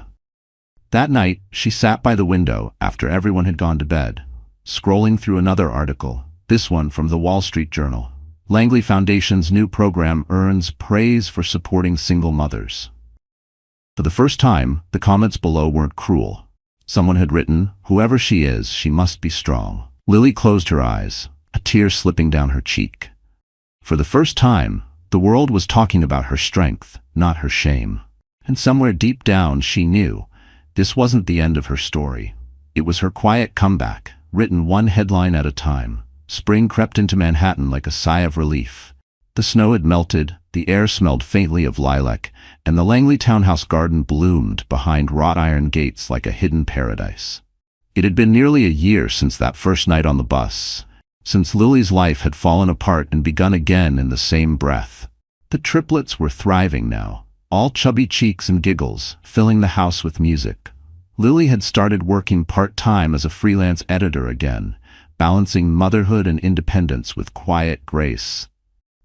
That night, she sat by the window after everyone had gone to bed, scrolling through another article, this one from the Wall Street Journal. Langley Foundation's new program earns praise for supporting single mothers. For the first time, the comments below weren't cruel. Someone had written, whoever she is, she must be strong. Lily closed her eyes, a tear slipping down her cheek. For the first time, the world was talking about her strength, not her shame. And somewhere deep down she knew, this wasn't the end of her story. It was her quiet comeback, written one headline at a time. Spring crept into Manhattan like a sigh of relief. The snow had melted, the air smelled faintly of lilac, and the Langley townhouse garden bloomed behind wrought iron gates like a hidden paradise. It had been nearly a year since that first night on the bus, since Lily's life had fallen apart and begun again in the same breath. The triplets were thriving now, all chubby cheeks and giggles, filling the house with music. Lily had started working part-time as a freelance editor again, balancing motherhood and independence with quiet grace.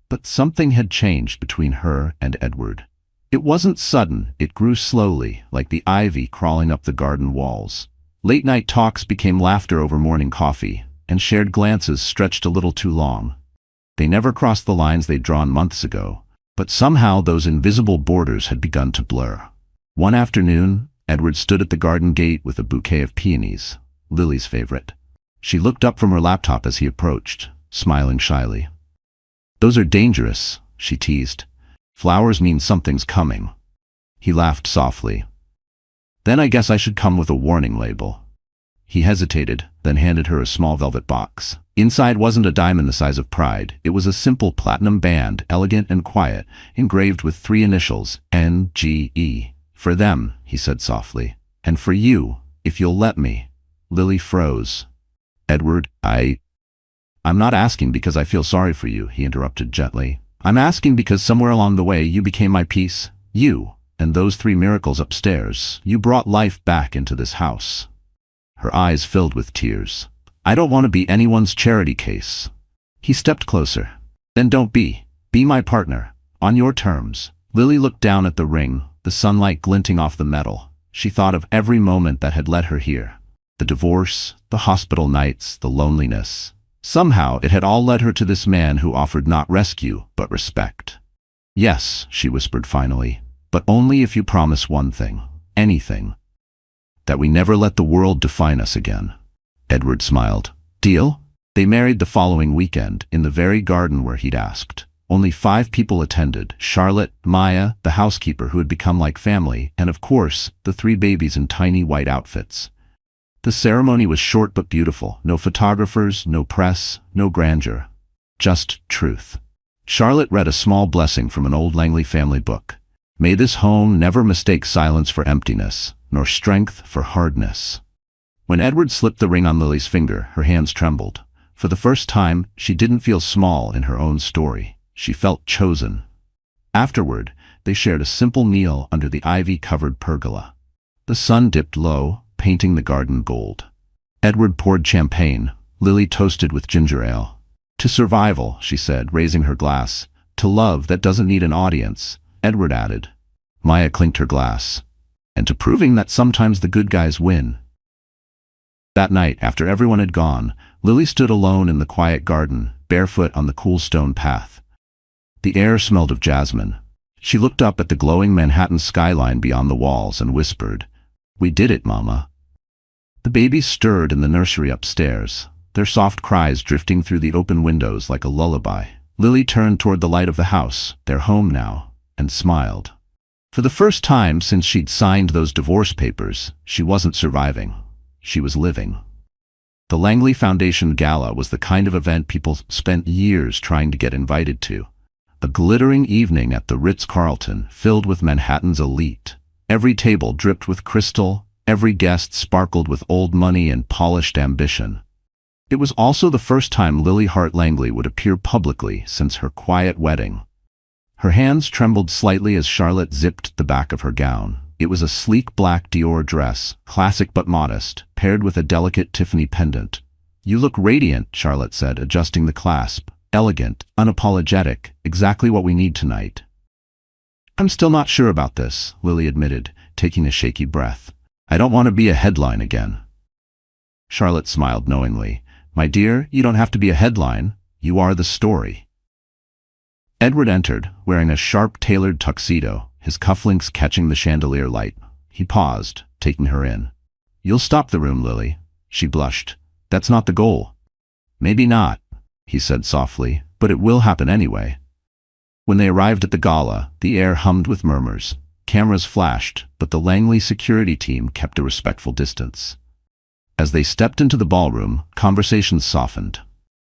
But something had changed between her and Edward. It wasn't sudden, it grew slowly, like the ivy crawling up the garden walls. Late-night talks became laughter over morning coffee, and shared glances stretched a little too long. They never crossed the lines they'd drawn months ago, but somehow those invisible borders had begun to blur. One afternoon, Edward stood at the garden gate with a bouquet of peonies, Lily's favorite. She looked up from her laptop as he approached, smiling shyly. "Those are dangerous," she teased. "Flowers mean something's coming." He laughed softly. "Then I guess I should come with a warning label." He hesitated, then handed her a small velvet box. Inside wasn't a diamond the size of pride. It was a simple platinum band, elegant and quiet, engraved with 3 initials, N-G-E. "For them," he said softly. "And for you, if you'll let me." Lily froze. "Edward, I'm not asking because I feel sorry for you," he interrupted gently. "I'm asking because somewhere along the way you became my piece. You. and those 3 miracles upstairs. You brought life back into this house." Her eyes filled with tears. "I don't want to be anyone's charity case." He stepped closer. "Then don't be. Be my partner. On your terms." Lily looked down at the ring, the sunlight glinting off the metal. She thought of every moment that had led her here. The divorce, the hospital nights, the loneliness. Somehow it had all led her to this man who offered not rescue, but respect. "Yes," she whispered finally, "but only if you promise one thing. Anything. That we never let the world define us again." Edward smiled. "Deal?" They married the following weekend, in the very garden where he'd asked. Only 5 people attended: Charlotte, Maya, the housekeeper who had become like family, and of course, the 3 babies in tiny white outfits. The ceremony was short but beautiful. No photographers, no press, no grandeur. Just truth. Charlotte read a small blessing from an old Langley family book. "May this home never mistake silence for emptiness, nor strength for hardness." When Edward slipped the ring on Lily's finger, her hands trembled. For the first time, she didn't feel small in her own story. She felt chosen. Afterward, they shared a simple meal under the ivy-covered pergola. The sun dipped low, painting the garden gold. Edward poured champagne. Lily toasted with ginger ale. "To survival," she said, raising her glass. "To love that doesn't need an audience," Edward added. Maya clinked her glass. "And to proving that sometimes the good guys win." That night, after everyone had gone, Lily stood alone in the quiet garden, barefoot on the cool stone path. The air smelled of jasmine. She looked up at the glowing Manhattan skyline beyond the walls and whispered, "We did it, Mama." The babies stirred in the nursery upstairs, their soft cries drifting through the open windows like a lullaby. Lily turned toward the light of the house, their home now, and smiled. For the first time since she'd signed those divorce papers, she wasn't surviving. She was living. The Langley Foundation Gala was the kind of event people spent years trying to get invited to. A glittering evening at the Ritz-Carlton, filled with Manhattan's elite. Every table dripped with crystal, every guest sparkled with old money and polished ambition. It was also the first time Lily Hart Langley would appear publicly since her quiet wedding. Her hands trembled slightly as Charlotte zipped the back of her gown. It was a sleek black Dior dress, classic but modest, paired with a delicate Tiffany pendant. "You look radiant," Charlotte said, adjusting the clasp. "Elegant, unapologetic, exactly what we need tonight." "I'm still not sure about this," Lily admitted, taking a shaky breath. "I don't want to be a headline again." Charlotte smiled knowingly. "My dear, you don't have to be a headline. You are the story." Edward entered, wearing a sharp-tailored tuxedo, his cufflinks catching the chandelier light. He paused, taking her in. "You'll stop the room, Lily." She blushed. "That's not the goal." "Maybe not," he said softly, "but it will happen anyway." When they arrived at the gala, the air hummed with murmurs. Cameras flashed, but the Langley security team kept a respectful distance. As they stepped into the ballroom, conversations softened.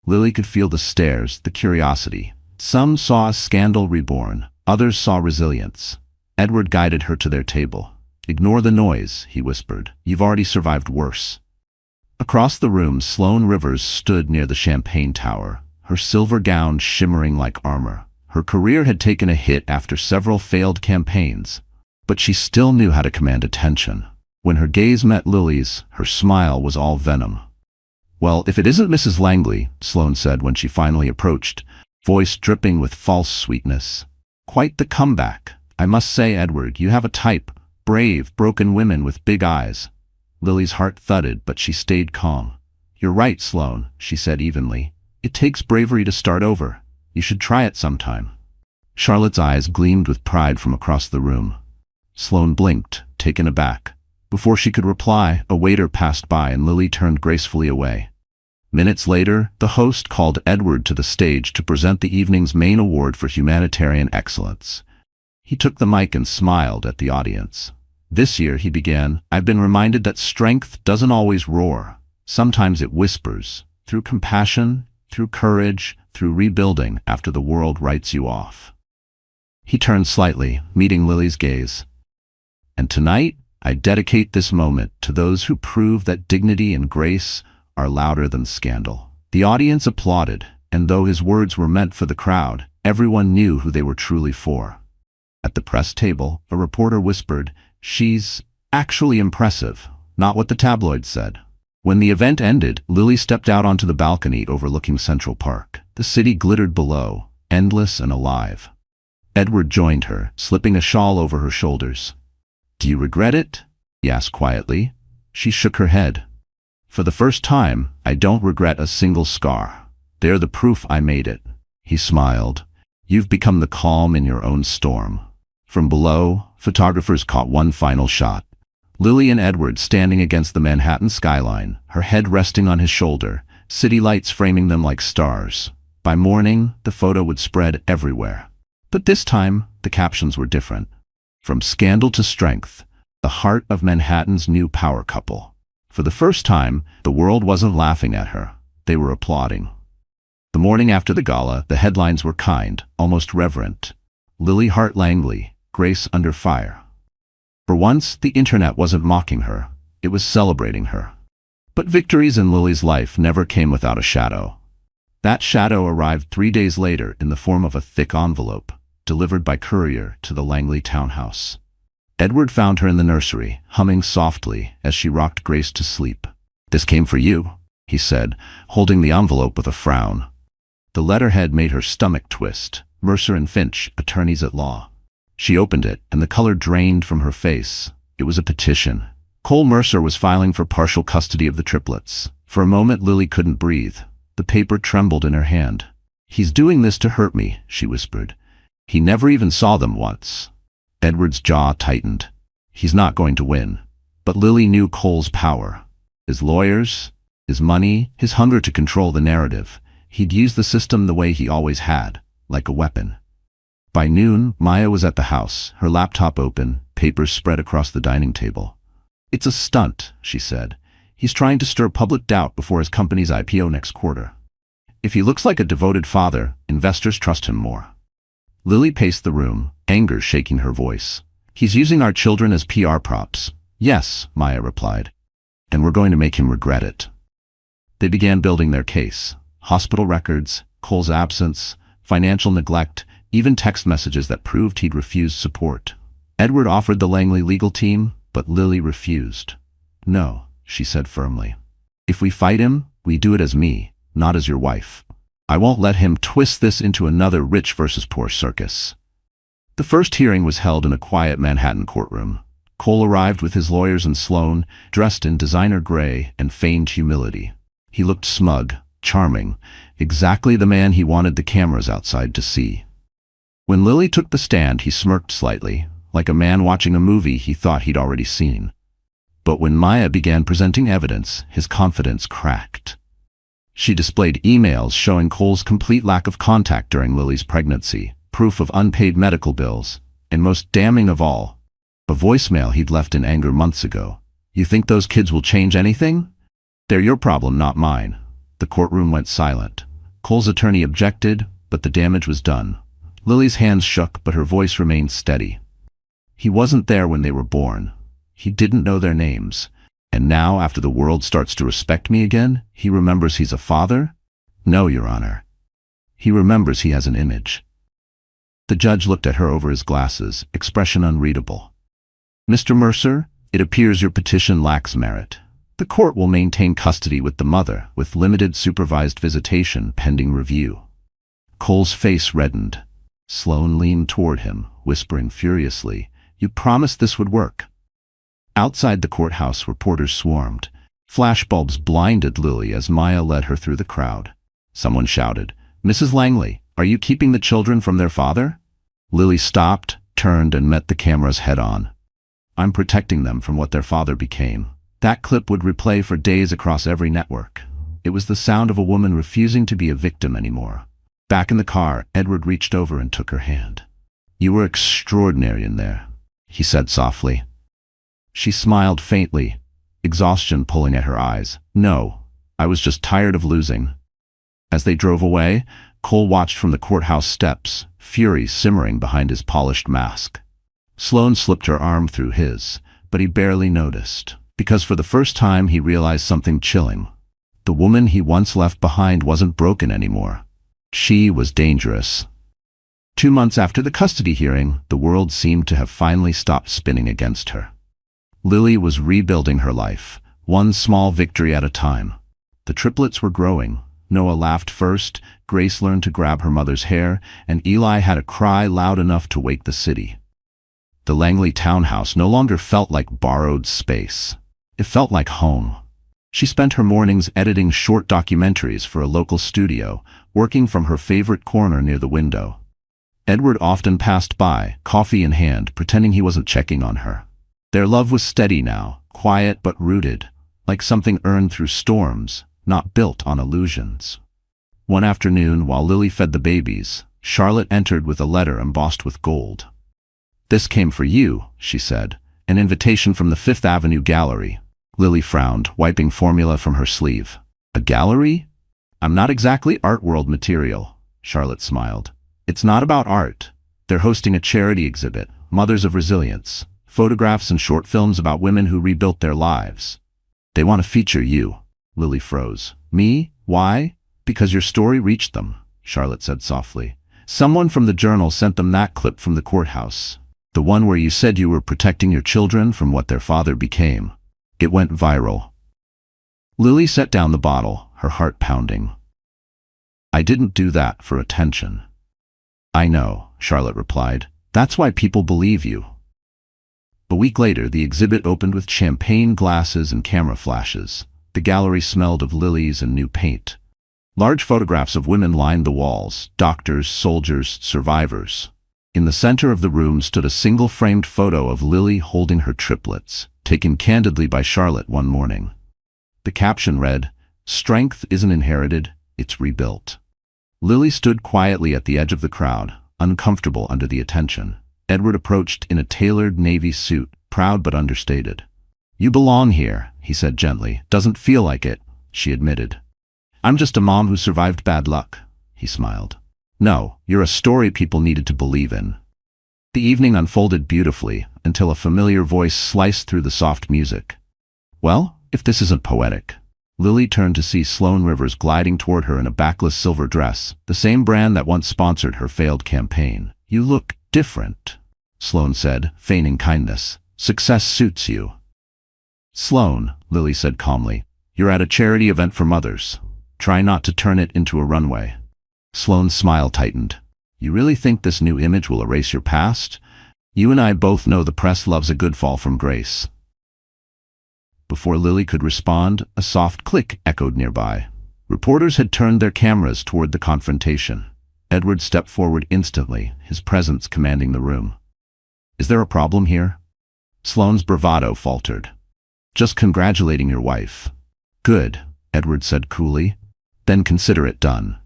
Lily could feel the stares, the curiosity. Some saw a scandal reborn, others saw resilience. Edward guided her to their table. "Ignore the noise," he whispered. "You've already survived worse." Across the room, Sloane Rivers stood near the champagne tower, her silver gown shimmering like armor. Her career had taken a hit after several failed campaigns, but she still knew how to command attention. When her gaze met Lily's, her smile was all venom. "Well, if it isn't Mrs. Langley," Sloane said when she finally approached, voice dripping with false sweetness. "Quite the comeback. I must say, Edward, you have a type. Brave, broken women with big eyes." Lily's heart thudded, but she stayed calm. "You're right, Sloane," she said evenly. "It takes bravery to start over. You should try it sometime." Charlotte's eyes gleamed with pride from across the room. Sloane blinked, taken aback. Before she could reply, a waiter passed by and Lily turned gracefully away. Minutes later, the host called Edward to the stage to present the evening's main award for humanitarian excellence. He took the mic and smiled at the audience. "This year," he began, "I've been reminded that strength doesn't always roar. Sometimes it whispers, through compassion, through courage, through rebuilding after the world writes you off." He turned slightly, meeting Lily's gaze. "And tonight, I dedicate this moment to those who prove that dignity and grace are louder than scandal." The audience applauded, and though his words were meant for the crowd, everyone knew who they were truly for. At the press table, a reporter whispered, "She's actually impressive, not what the tabloids said." When the event ended, Lily stepped out onto the balcony overlooking Central Park. The city glittered below, endless and alive. Edward joined her, slipping a shawl over her shoulders. "Do you regret it?" he asked quietly. She shook her head. "For the first time, I don't regret a single scar. They're the proof I made it." He smiled. "You've become the calm in your own storm." From below, photographers caught one final shot. Lily and Edward standing against the Manhattan skyline, her head resting on his shoulder, city lights framing them like stars. By morning, the photo would spread everywhere. But this time, the captions were different. "From scandal to strength, the heart of Manhattan's new power couple." For the first time, the world wasn't laughing at her. They were applauding. The morning after the gala, the headlines were kind, almost reverent. Lily Hart Langley, Grace under fire. For once, the internet wasn't mocking her. It was celebrating her. But victories in Lily's life never came without a shadow. That shadow arrived 3 days later in the form of a thick envelope, delivered by courier to the Langley townhouse. Edward found her in the nursery, humming softly as she rocked Grace to sleep. "This came for you," he said, holding the envelope with a frown. The letterhead made her stomach twist. Mercer and Finch, attorneys at law. She opened it, and the color drained from her face. It was a petition. Cole Mercer was filing for partial custody of the triplets. For a moment, Lily couldn't breathe. The paper trembled in her hand. "He's doing this to hurt me," she whispered. "He never even saw them once." Edward's jaw tightened. He's not going to win. But Lily knew Cole's power. His lawyers, his money, his hunger to control the narrative. He'd use the system the way he always had, like a weapon. By noon, Maya was at the house, her laptop open, papers spread across the dining table. "It's a stunt," she said. "He's trying to stir public doubt before his company's IPO next quarter. If he looks like a devoted father, investors trust him more." Lily paced the room, anger shaking her voice. "He's using our children as PR props." "Yes," Maya replied. "And we're going to make him regret it." They began building their case. Hospital records, Cole's absence, financial neglect, even text messages that proved he'd refused support. Edward offered the Langley legal team, but Lily refused. "No," she said firmly. "If we fight him, we do it as me, not as your wife. I won't let him twist this into another rich versus poor circus." The first hearing was held in a quiet Manhattan courtroom. Cole arrived with his lawyers and Sloan, dressed in designer gray and feigned humility. He looked smug, charming, exactly the man he wanted the cameras outside to see. When Lily took the stand, he smirked slightly, like a man watching a movie he thought he'd already seen. But when Maya began presenting evidence, his confidence cracked. She displayed emails showing Cole's complete lack of contact during Lily's pregnancy, proof of unpaid medical bills, and most damning of all, a voicemail he'd left in anger months ago. "You think those kids will change anything? They're your problem, not mine." The courtroom went silent. Cole's attorney objected, but the damage was done. Lily's hands shook, but her voice remained steady. "He wasn't there when they were born. He didn't know their names. And now, after the world starts to respect me again, he remembers he's a father? No, Your Honor. He remembers he has an image." The judge looked at her over his glasses, expression unreadable. "Mr. Mercer, it appears your petition lacks merit. The court will maintain custody with the mother, with limited supervised visitation pending review." Cole's face reddened. Sloan leaned toward him, whispering furiously, "You promised this would work." Outside the courthouse, reporters swarmed. Flashbulbs blinded Lily as Maya led her through the crowd. Someone shouted, "Mrs. Langley, are you keeping the children from their father?" Lily stopped, turned, and met the cameras head-on. "I'm protecting them from what their father became." That clip would replay for days across every network. It was the sound of a woman refusing to be a victim anymore. Back in the car, Edward reached over and took her hand. "You were extraordinary in there," he said softly. She smiled faintly, exhaustion pulling at her eyes. "No, I was just tired of losing." As they drove away, Cole watched from the courthouse steps, fury simmering behind his polished mask. Sloan slipped her arm through his, but he barely noticed, because for the first time he realized something chilling. The woman he once left behind wasn't broken anymore. She was dangerous. 2 months after the custody hearing, the world seemed to have finally stopped spinning against her. Lily was rebuilding her life, one small victory at a time. The triplets were growing. Noah laughed first, Grace learned to grab her mother's hair, and Eli had a cry loud enough to wake the city. The Langley townhouse no longer felt like borrowed space. It felt like home. She spent her mornings editing short documentaries for a local studio, working from her favorite corner near the window. Edward often passed by, coffee in hand, pretending he wasn't checking on her. Their love was steady now, quiet but rooted, like something earned through storms, not built on illusions. One afternoon, while Lily fed the babies, Charlotte entered with a letter embossed with gold. "This came for you," she said, "an invitation from the Fifth Avenue Gallery." Lily frowned, wiping formula from her sleeve. "A gallery? I'm not exactly art world material," Charlotte smiled. "It's not about art. They're hosting a charity exhibit, Mothers of Resilience, photographs and short films about women who rebuilt their lives. They want to feature you." Lily froze. "Me? Why?" "Because your story reached them," Charlotte said softly. "Someone from the Journal sent them that clip from the courthouse. The one where you said you were protecting your children from what their father became. It went viral." Lily set down the bottle, her heart pounding. "I didn't do that for attention." "I know," Charlotte replied. "That's why people believe you." A week later, the exhibit opened with champagne glasses and camera flashes. The gallery smelled of lilies and new paint. Large photographs of women lined the walls: doctors, soldiers, survivors. In the center of the room stood a single framed photo of Lily holding her triplets, taken candidly by Charlotte one morning. The caption read, "Strength isn't inherited, it's rebuilt." Lily stood quietly at the edge of the crowd, uncomfortable under the attention. Edward approached in a tailored navy suit, proud but understated. "You belong here," he said gently. "Doesn't feel like it," she admitted. "I'm just a mom who survived bad luck," he smiled. "No, you're a story people needed to believe in." The evening unfolded beautifully until a familiar voice sliced through the soft music. "Well, if this isn't poetic." Lily turned to see Sloane Rivers gliding toward her in a backless silver dress, the same brand that once sponsored her failed campaign. "You look different," Sloane said, feigning kindness. "Success suits you." "Sloane," Lily said calmly, "you're at a charity event for mothers. Try not to turn it into a runway." Sloane's smile tightened. "You really think this new image will erase your past? You and I both know the press loves a good fall from grace." Before Lily could respond, a soft click echoed nearby. Reporters had turned their cameras toward the confrontation. Edward stepped forward instantly, his presence commanding the room. "Is there a problem here?" Sloane's bravado faltered. "Just congratulating your wife." "Good," Edward said coolly. "Then consider it done."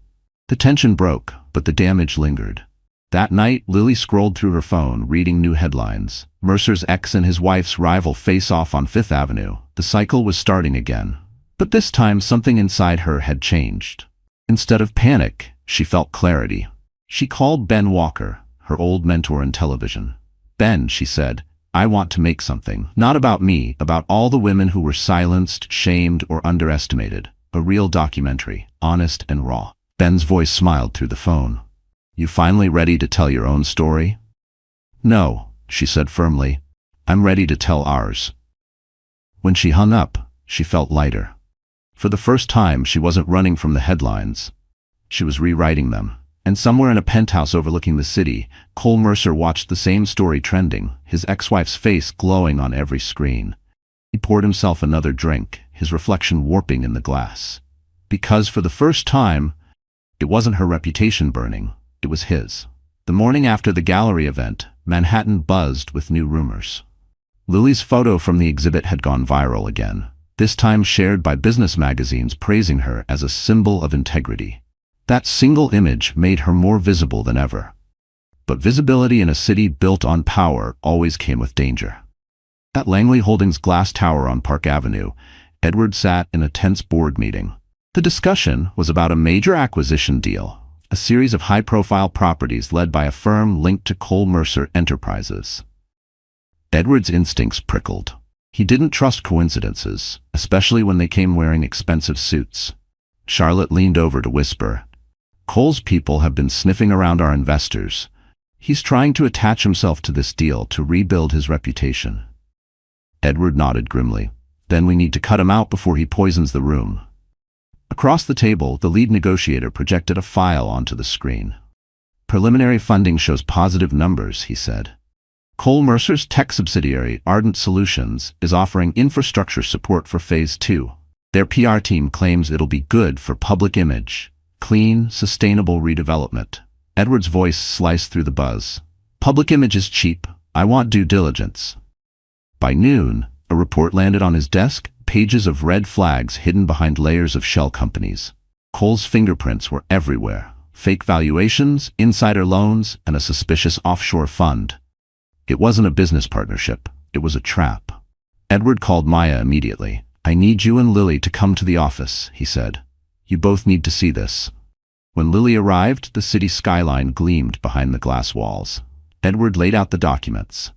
The tension broke, but the damage lingered. That night, Lily scrolled through her phone, reading new headlines. Mercer's ex and his wife's rival face off on Fifth Avenue. The cycle was starting again. But this time, something inside her had changed. Instead of panic, she felt clarity. She called Ben Walker, her old mentor in television. "Ben," she said, "I want to make something. Not about me, about all the women who were silenced, shamed, or underestimated. A real documentary, honest and raw." Ben's voice smiled through the phone. "You finally ready to tell your own story?" "No," she said firmly. "I'm ready to tell ours." When she hung up, she felt lighter. For the first time, she wasn't running from the headlines. She was rewriting them. And somewhere in a penthouse overlooking the city, Cole Mercer watched the same story trending, his ex-wife's face glowing on every screen. He poured himself another drink, his reflection warping in the glass. Because for the first time, it wasn't her reputation burning, it was his. The morning after the gallery event, Manhattan buzzed with new rumors. Lily's photo from the exhibit had gone viral again, this time shared by business magazines praising her as a symbol of integrity. That single image made her more visible than ever. But visibility in a city built on power always came with danger. At Langley Holdings' glass tower on Park Avenue, Edward sat in a tense board meeting. The discussion was about a major acquisition deal, a series of high-profile properties led by a firm linked to Cole Mercer Enterprises. Edward's instincts prickled. He didn't trust coincidences, especially when they came wearing expensive suits. Charlotte leaned over to whisper, "Cole's people have been sniffing around our investors, He's trying to attach himself to this deal to rebuild his reputation. Edward nodded grimly. Then we need to cut him out before he poisons the room. Across the table, the lead negotiator projected a file onto the screen. Preliminary funding shows positive numbers, he said. Cole Mercer's tech subsidiary, Ardent Solutions, is offering infrastructure support for Phase 2. Their PR team claims it'll be good for public image, clean, sustainable redevelopment. Edward's voice sliced through the buzz. Public image is cheap. I want due diligence. By noon, a report landed on his desk, pages of red flags hidden behind layers of shell companies. Cole's fingerprints were everywhere. Fake valuations, insider loans, and a suspicious offshore fund. It wasn't a business partnership. It was a trap. Edward called Maya immediately. I need you and Lily to come to the office, he said. You both need to see this. When Lily arrived, the city skyline gleamed behind the glass walls. Edward laid out the documents.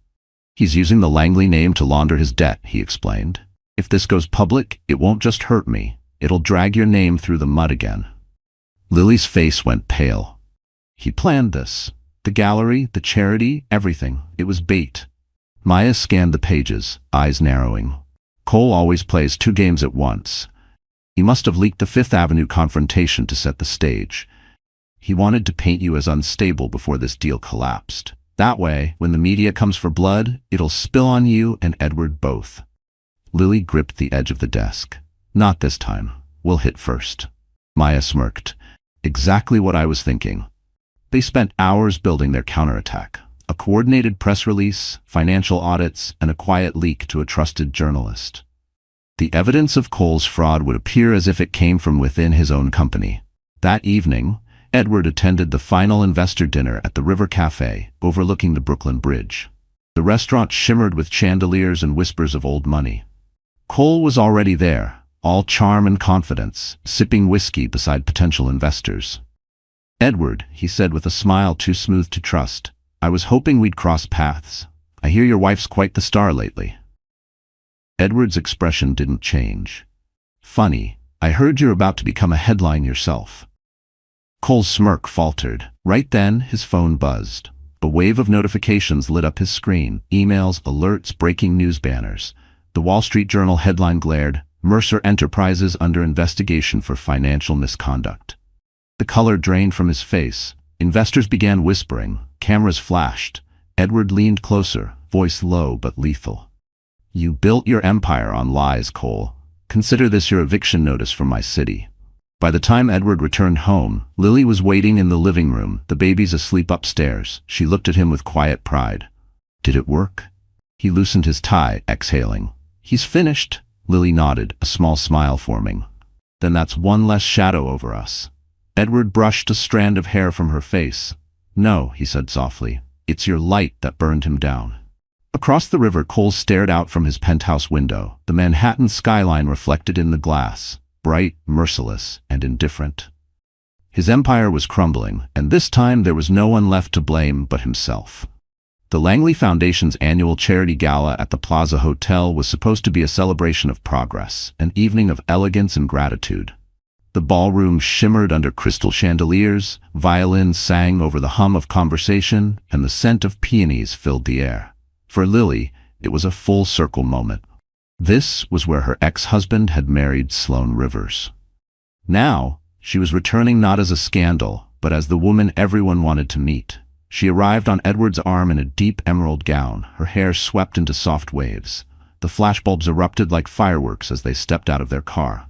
He's using the Langley name to launder his debt, he explained. If this goes public, it won't just hurt me. It'll drag your name through the mud again. Lily's face went pale. He planned this. The gallery, the charity, everything. It was bait. Maya scanned the pages, eyes narrowing. Cole always plays 2 games at once. He must have leaked the Fifth Avenue confrontation to set the stage. He wanted to paint you as unstable before this deal collapsed. That way, when the media comes for blood, it'll spill on you and Edward both. Lily gripped the edge of the desk. Not this time. We'll hit first. Maya smirked. Exactly what I was thinking. They spent hours building their counterattack. A coordinated press release, financial audits, and a quiet leak to a trusted journalist. The evidence of Cole's fraud would appear as if it came from within his own company. That evening, Edward attended the final investor dinner at the River Cafe, overlooking the Brooklyn Bridge. The restaurant shimmered with chandeliers and whispers of old money. Cole was already there, all charm and confidence, sipping whiskey beside potential investors. Edward, he said with a smile too smooth to trust, I was hoping we'd cross paths. I hear your wife's quite the star lately. Edward's expression didn't change. Funny, I heard you're about to become a headline yourself. Cole's smirk faltered. Right then, his phone buzzed. A wave of notifications lit up his screen. Emails, alerts, breaking news banners. The Wall Street Journal headline glared, Mercer Enterprises under investigation for financial misconduct. The color drained from his face. Investors began whispering. Cameras flashed. Edward leaned closer, voice low but lethal. You built your empire on lies, Cole. Consider this your eviction notice from my city. By the time Edward returned home, Lily was waiting in the living room, the babies asleep upstairs. She looked at him with quiet pride. Did it work? He loosened his tie, exhaling. He's finished. Lily nodded, a small smile forming. Then that's one less shadow over us. Edward brushed a strand of hair from her face. No, he said softly. It's your light that burned him down. Across the river, Cole stared out from his penthouse window, the Manhattan skyline reflected in the glass, bright, merciless, and indifferent. His empire was crumbling, and this time there was no one left to blame but himself. The Langley Foundation's annual charity gala at the Plaza Hotel was supposed to be a celebration of progress, an evening of elegance and gratitude. The ballroom shimmered under crystal chandeliers, violins sang over the hum of conversation, and the scent of peonies filled the air. For Lily, it was a full-circle moment. This was where her ex-husband had married Sloane Rivers. Now, she was returning not as a scandal, but as the woman everyone wanted to meet. She arrived on Edward's arm in a deep emerald gown, her hair swept into soft waves. The flashbulbs erupted like fireworks as they stepped out of their car.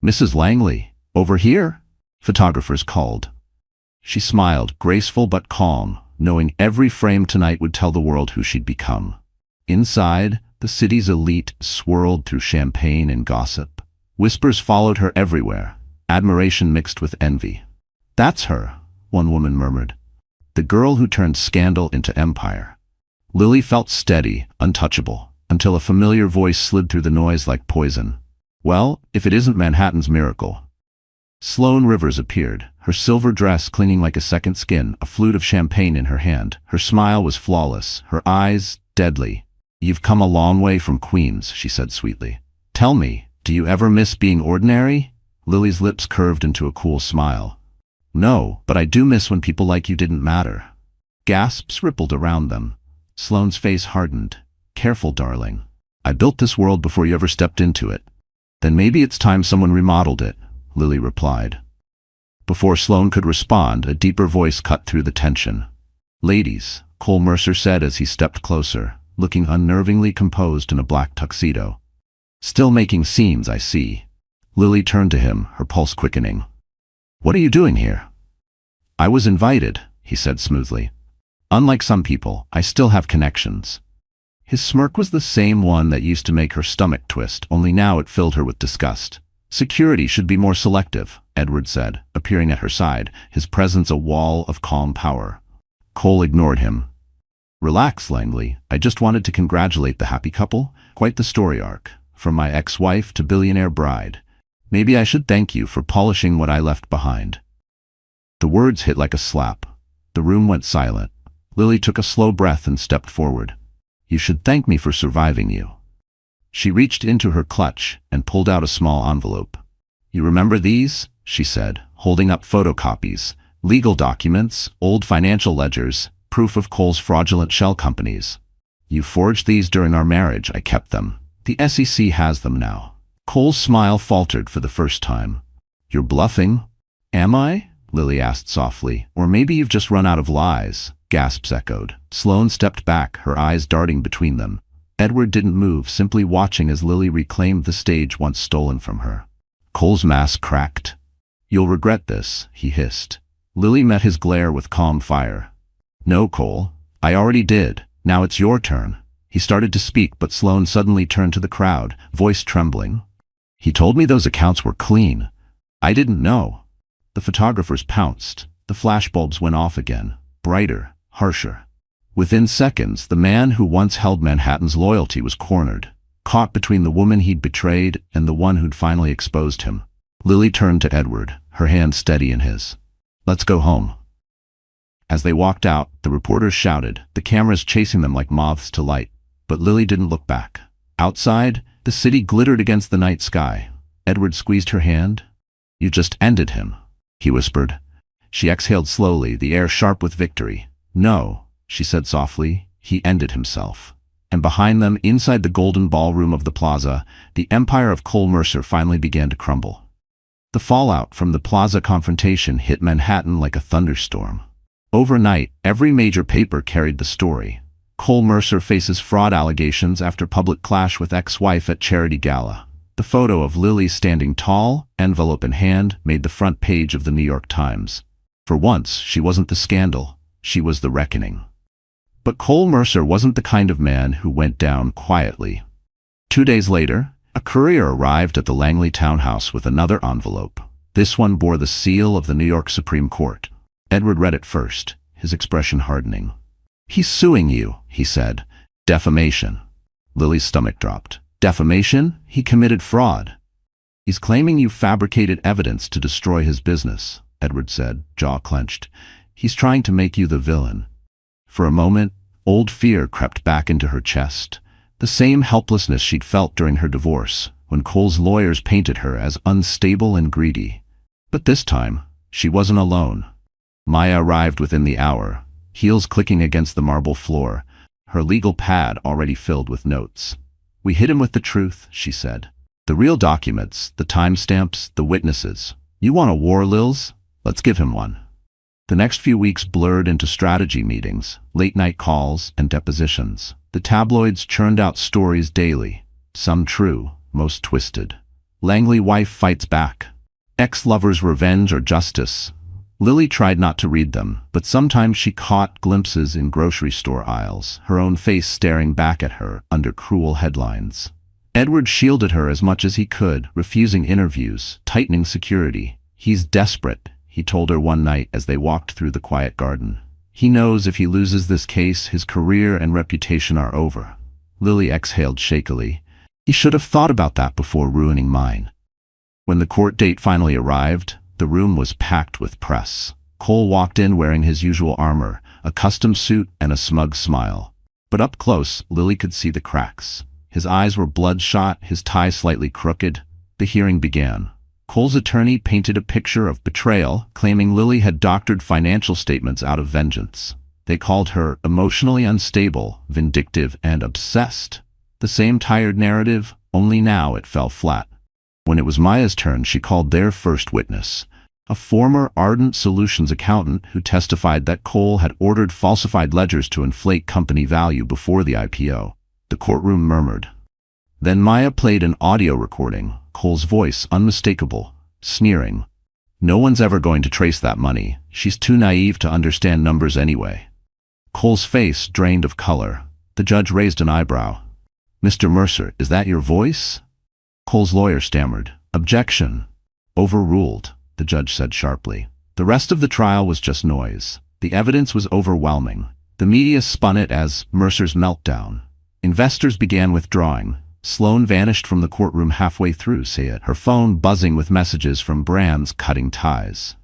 Mrs. Langley, over here? Photographers called. She smiled, graceful but calm, knowing every frame tonight would tell the world who she'd become. Inside, the city's elite swirled through champagne and gossip. Whispers followed her everywhere, admiration mixed with envy. That's her, one woman murmured. The girl who turned scandal into empire. Lily felt steady, untouchable, until a familiar voice slid through the noise like poison. Well, if it isn't Manhattan's miracle. Sloane Rivers appeared, her silver dress clinging like a second skin, a flute of champagne in her hand. Her smile was flawless, her eyes deadly. You've come a long way from Queens, she said sweetly. Tell me, do you ever miss being ordinary? Lily's lips curved into a cool smile. No, but I do miss when people like you didn't matter. Gasps rippled around them. Sloane's face hardened. Careful, darling. I built this world before you ever stepped into it. Then maybe it's time someone remodeled it, Lily replied. Before Sloane could respond, a deeper voice cut through the tension. Ladies, Cole Mercer said as he stepped closer, looking unnervingly composed in a black tuxedo. Still making scenes, I see. Lily turned to him, her pulse quickening. What are you doing here? I was invited, he said smoothly. Unlike some people, I still have connections. His smirk was the same one that used to make her stomach twist, only now it filled her with disgust. Security should be more selective, Edward said, appearing at her side, his presence a wall of calm power. Cole ignored him. Relax, Langley. I just wanted to congratulate the happy couple. Quite the story arc. From my ex-wife to billionaire bride. Maybe I should thank you for polishing what I left behind. The words hit like a slap. The room went silent. Lily took a slow breath and stepped forward. You should thank me for surviving you. She reached into her clutch and pulled out a small envelope. You remember these? She said, holding up photocopies, legal documents, old financial ledgers, proof of Cole's fraudulent shell companies. You forged these during our marriage. I kept them. The SEC has them now. Cole's smile faltered for the first time. You're bluffing? Am I? Lily asked softly. Or maybe you've just run out of lies. Gasps echoed. Sloane stepped back, her eyes darting between them. Edward didn't move, simply watching as Lily reclaimed the stage once stolen from her. Cole's mask cracked. You'll regret this, he hissed. Lily met his glare with calm fire. No, Cole. I already did. Now it's your turn. He started to speak, but Sloane suddenly turned to the crowd, voice trembling. He told me those accounts were clean. I didn't know. The photographers pounced. The flashbulbs went off again, brighter, harsher. Within seconds, the man who once held Manhattan's loyalty was cornered, caught between the woman he'd betrayed and the one who'd finally exposed him. Lily turned to Edward, her hand steady in his. Let's go home. As they walked out, the reporters shouted, the cameras chasing them like moths to light. But Lily didn't look back. Outside, the city glittered against the night sky. Edward squeezed her hand. You just ended him, he whispered. She exhaled slowly, the air sharp with victory. No, she said softly, he ended himself. And behind them, inside the golden ballroom of the plaza, the empire of Cole Mercer finally began to crumble. The fallout from the plaza confrontation hit Manhattan like a thunderstorm. Overnight, every major paper carried the story. Cole Mercer faces fraud allegations after public clash with ex-wife at charity gala. The photo of Lily standing tall, envelope in hand, made the front page of the New York Times. For once, she wasn't the scandal. She was the reckoning. But Cole Mercer wasn't the kind of man who went down quietly. 2 days later, a courier arrived at the Langley townhouse with another envelope. This one bore the seal of the New York Supreme Court. Edward read it first, his expression hardening. He's suing you, he said. Defamation. Lily's stomach dropped. Defamation? He committed fraud. He's claiming you fabricated evidence to destroy his business, Edward said, jaw clenched. He's trying to make you the villain. For a moment, old fear crept back into her chest. The same helplessness she'd felt during her divorce, when Cole's lawyers painted her as unstable and greedy. But this time, she wasn't alone. Maya arrived within the hour, heels clicking against the marble floor, her legal pad already filled with notes. We hit him with the truth, she said. The real documents, the timestamps, the witnesses. You want a war, Lils? Let's give him one. The next few weeks blurred into strategy meetings, late-night calls, and depositions. The tabloids churned out stories daily, some true, most twisted. Langley wife fights back. Ex-lover's revenge or justice. Lily tried not to read them, but sometimes she caught glimpses in grocery store aisles, her own face staring back at her under cruel headlines. Edward shielded her as much as he could, refusing interviews, tightening security. He's desperate, he told her one night as they walked through the quiet garden. He knows if he loses this case, his career and reputation are over. Lily exhaled shakily. He should have thought about that before ruining mine. When the court date finally arrived, the room was packed with press. Cole walked in wearing his usual armor, a custom suit and a smug smile. But up close, Lily could see the cracks. His eyes were bloodshot, his tie slightly crooked. The hearing began. Cole's attorney painted a picture of betrayal, claiming Lily had doctored financial statements out of vengeance. They called her emotionally unstable, vindictive, and obsessed. The same tired narrative, only now it fell flat. When it was Maya's turn, she called their first witness, a former Ardent Solutions accountant who testified that Cole had ordered falsified ledgers to inflate company value before the IPO. The courtroom murmured. Then Maya played an audio recording, Cole's voice unmistakable, sneering. "No one's ever going to trace that money. She's too naive to understand numbers anyway." Cole's face drained of color. The judge raised an eyebrow. "Mr. Mercer, is that your voice?" Cole's lawyer stammered. "Objection." "Overruled," the judge said sharply. The rest of the trial was just noise. The evidence was overwhelming. The media spun it as Mercer's meltdown. Investors began withdrawing. Sloan vanished from the courtroom halfway through, her phone buzzing with messages from brands cutting ties.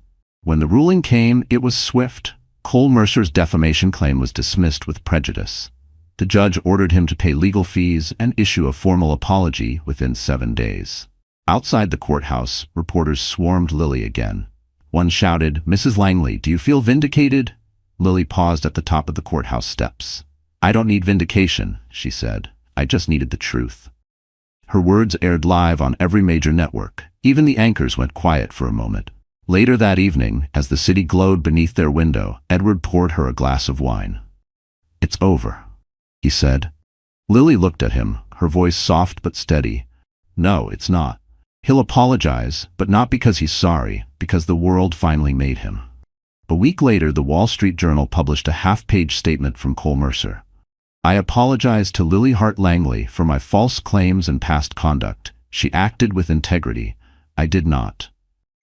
When the ruling came, it was swift. Cole Mercer's defamation claim was dismissed with prejudice. The judge ordered him to pay legal fees and issue a formal apology within 7 days. Outside the courthouse, reporters swarmed Lily again. One shouted, "Mrs. Langley, do you feel vindicated?" Lily paused at the top of the courthouse steps. "I don't need vindication," she said. "I just needed the truth." Her words aired live on every major network. Even the anchors went quiet for a moment. Later that evening, as the city glowed beneath their window, Edward poured her a glass of wine. "It's over," he said. Lily looked at him, her voice soft but steady. "No, it's not. He'll apologize, but not because he's sorry, because the world finally made him." A week later, the Wall Street Journal published a half-page statement from Cole Mercer. "I apologize to Lily Hart Langley for my false claims and past conduct. She acted with integrity. I did not."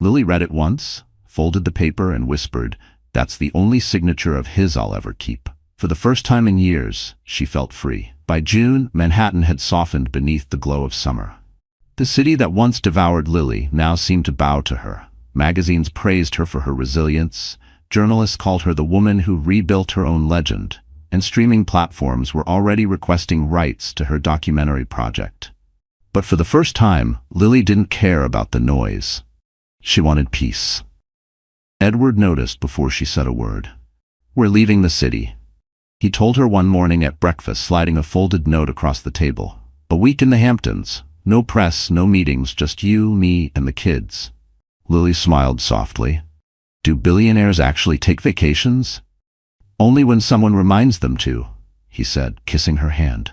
Lily read it once, folded the paper, and whispered, "That's the only signature of his I'll ever keep." For the first time in years, she felt free. By June, Manhattan had softened beneath the glow of summer. The city that once devoured Lily now seemed to bow to her. Magazines praised her for her resilience. Journalists called her the woman who rebuilt her own legend. And streaming platforms were already requesting rights to her documentary project. But for the first time, Lily didn't care about the noise. She wanted peace. Edward noticed before she said a word. "We're leaving the city," he told her one morning at breakfast, sliding a folded note across the table. "A week in the Hamptons. No press, no meetings, just you, me, and the kids." Lily smiled softly. "Do billionaires actually take vacations?" "Only when someone reminds them to," he said, kissing her hand.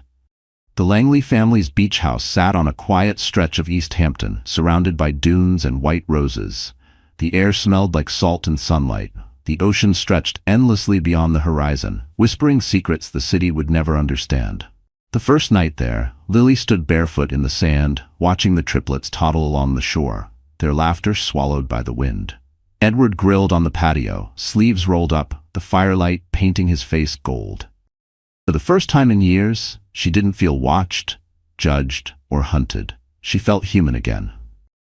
The Langley family's beach house sat on a quiet stretch of East Hampton, surrounded by dunes and white roses. The air smelled like salt and sunlight. The ocean stretched endlessly beyond the horizon, whispering secrets the city would never understand. The first night there, Lily stood barefoot in the sand, watching the triplets toddle along the shore, their laughter swallowed by the wind. Edward grilled on the patio, sleeves rolled up, the firelight painting his face gold. For the first time in years, she didn't feel watched, judged, or hunted. She felt human again.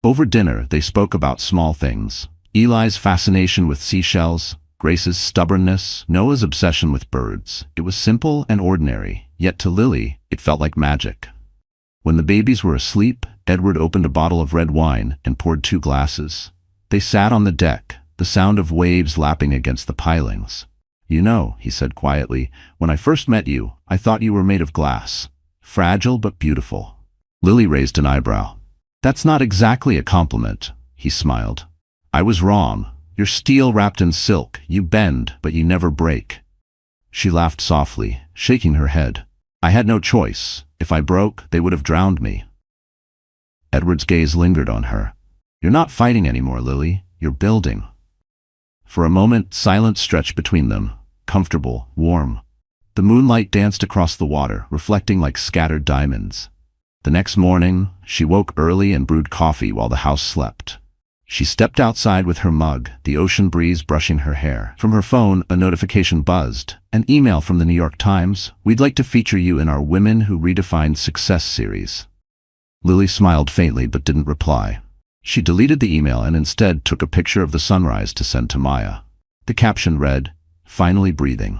Over dinner, they spoke about small things. Eli's fascination with seashells, Grace's stubbornness, Noah's obsession with birds. It was simple and ordinary, yet to Lily, it felt like magic. When the babies were asleep, Edward opened a bottle of red wine and poured 2 glasses. They sat on the deck, the sound of waves lapping against the pilings. "You know," he said quietly, "when I first met you, I thought you were made of glass. Fragile but beautiful." Lily raised an eyebrow. "That's not exactly a compliment," he smiled. "I was wrong. You're steel wrapped in silk. You bend, but you never break." She laughed softly, shaking her head. "I had no choice. If I broke, they would have drowned me." Edward's gaze lingered on her. "You're not fighting anymore, Lily. You're building." For a moment, silence stretched between them, comfortable, warm. The moonlight danced across the water, reflecting like scattered diamonds. The next morning, she woke early and brewed coffee while the house slept. She stepped outside with her mug, the ocean breeze brushing her hair. From her phone, a notification buzzed. An email from the New York Times. "We'd like to feature you in our Women Who Redefined Success series." Lily smiled faintly but didn't reply. She deleted the email and instead took a picture of the sunrise to send to Maya. The caption read, "Finally breathing."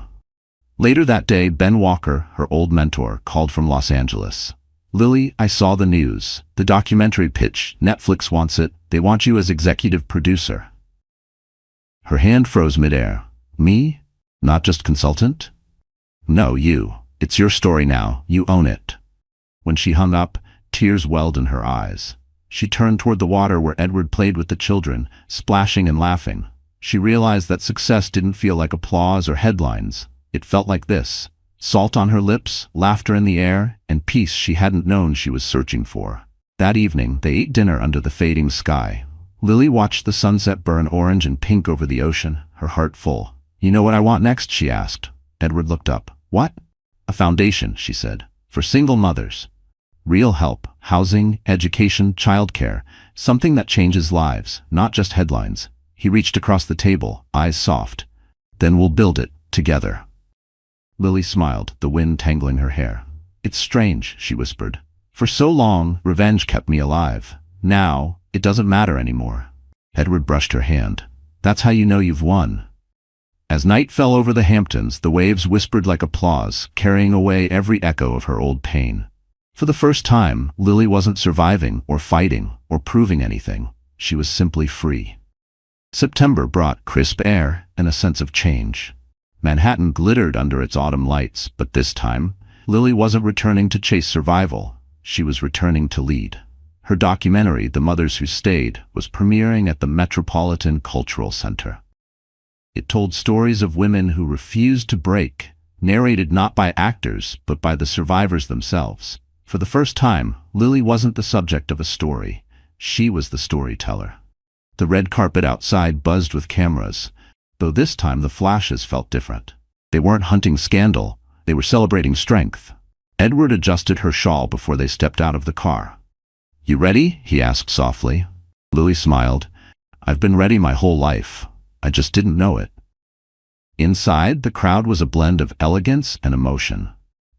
Later that day, Ben Walker, her old mentor, called from Los Angeles. "Lily, I saw the news. The documentary pitch. Netflix wants it. They want you as executive producer." Her hand froze midair. "Me? Not just consultant? No, you. It's your story now. You own it. When she hung up, tears welled in her eyes. She turned toward the water where Edward played with the children, splashing and laughing. She realized that success didn't feel like applause or headlines. It felt like this: salt on her lips, laughter in the air, and peace she hadn't known she was searching for. That evening, they ate dinner under the fading sky. Lily watched the sunset burn orange and pink over the ocean, her heart full. "You know what I want next?" she asked. Edward looked up. "What?" "A foundation," she said, "for single mothers. Real help, housing, education, childcare, something that changes lives, not just headlines." He reached across the table, eyes soft. "Then we'll build it, together." Lily smiled, the wind tangling her hair. "It's strange," she whispered. "For so long, revenge kept me alive. Now, it doesn't matter anymore." Edward brushed her hand. "That's how you know you've won." As night fell over the Hamptons, the waves whispered like applause, carrying away every echo of her old pain. For the first time, Lily wasn't surviving or fighting or proving anything. She was simply free. September brought crisp air and a sense of change. Manhattan glittered under its autumn lights, but this time, Lily wasn't returning to chase survival. She was returning to lead. Her documentary, The Mothers Who Stayed, was premiering at the Metropolitan Cultural Center. It told stories of women who refused to break, narrated not by actors, but by the survivors themselves. For the first time, Lily wasn't the subject of a story. She was the storyteller. The red carpet outside buzzed with cameras, though this time the flashes felt different. They weren't hunting scandal, they were celebrating strength. Edward adjusted her shawl before they stepped out of the car. "You ready?" he asked softly. Lily smiled. "I've been ready my whole life. I just didn't know it." Inside, the crowd was a blend of elegance and emotion.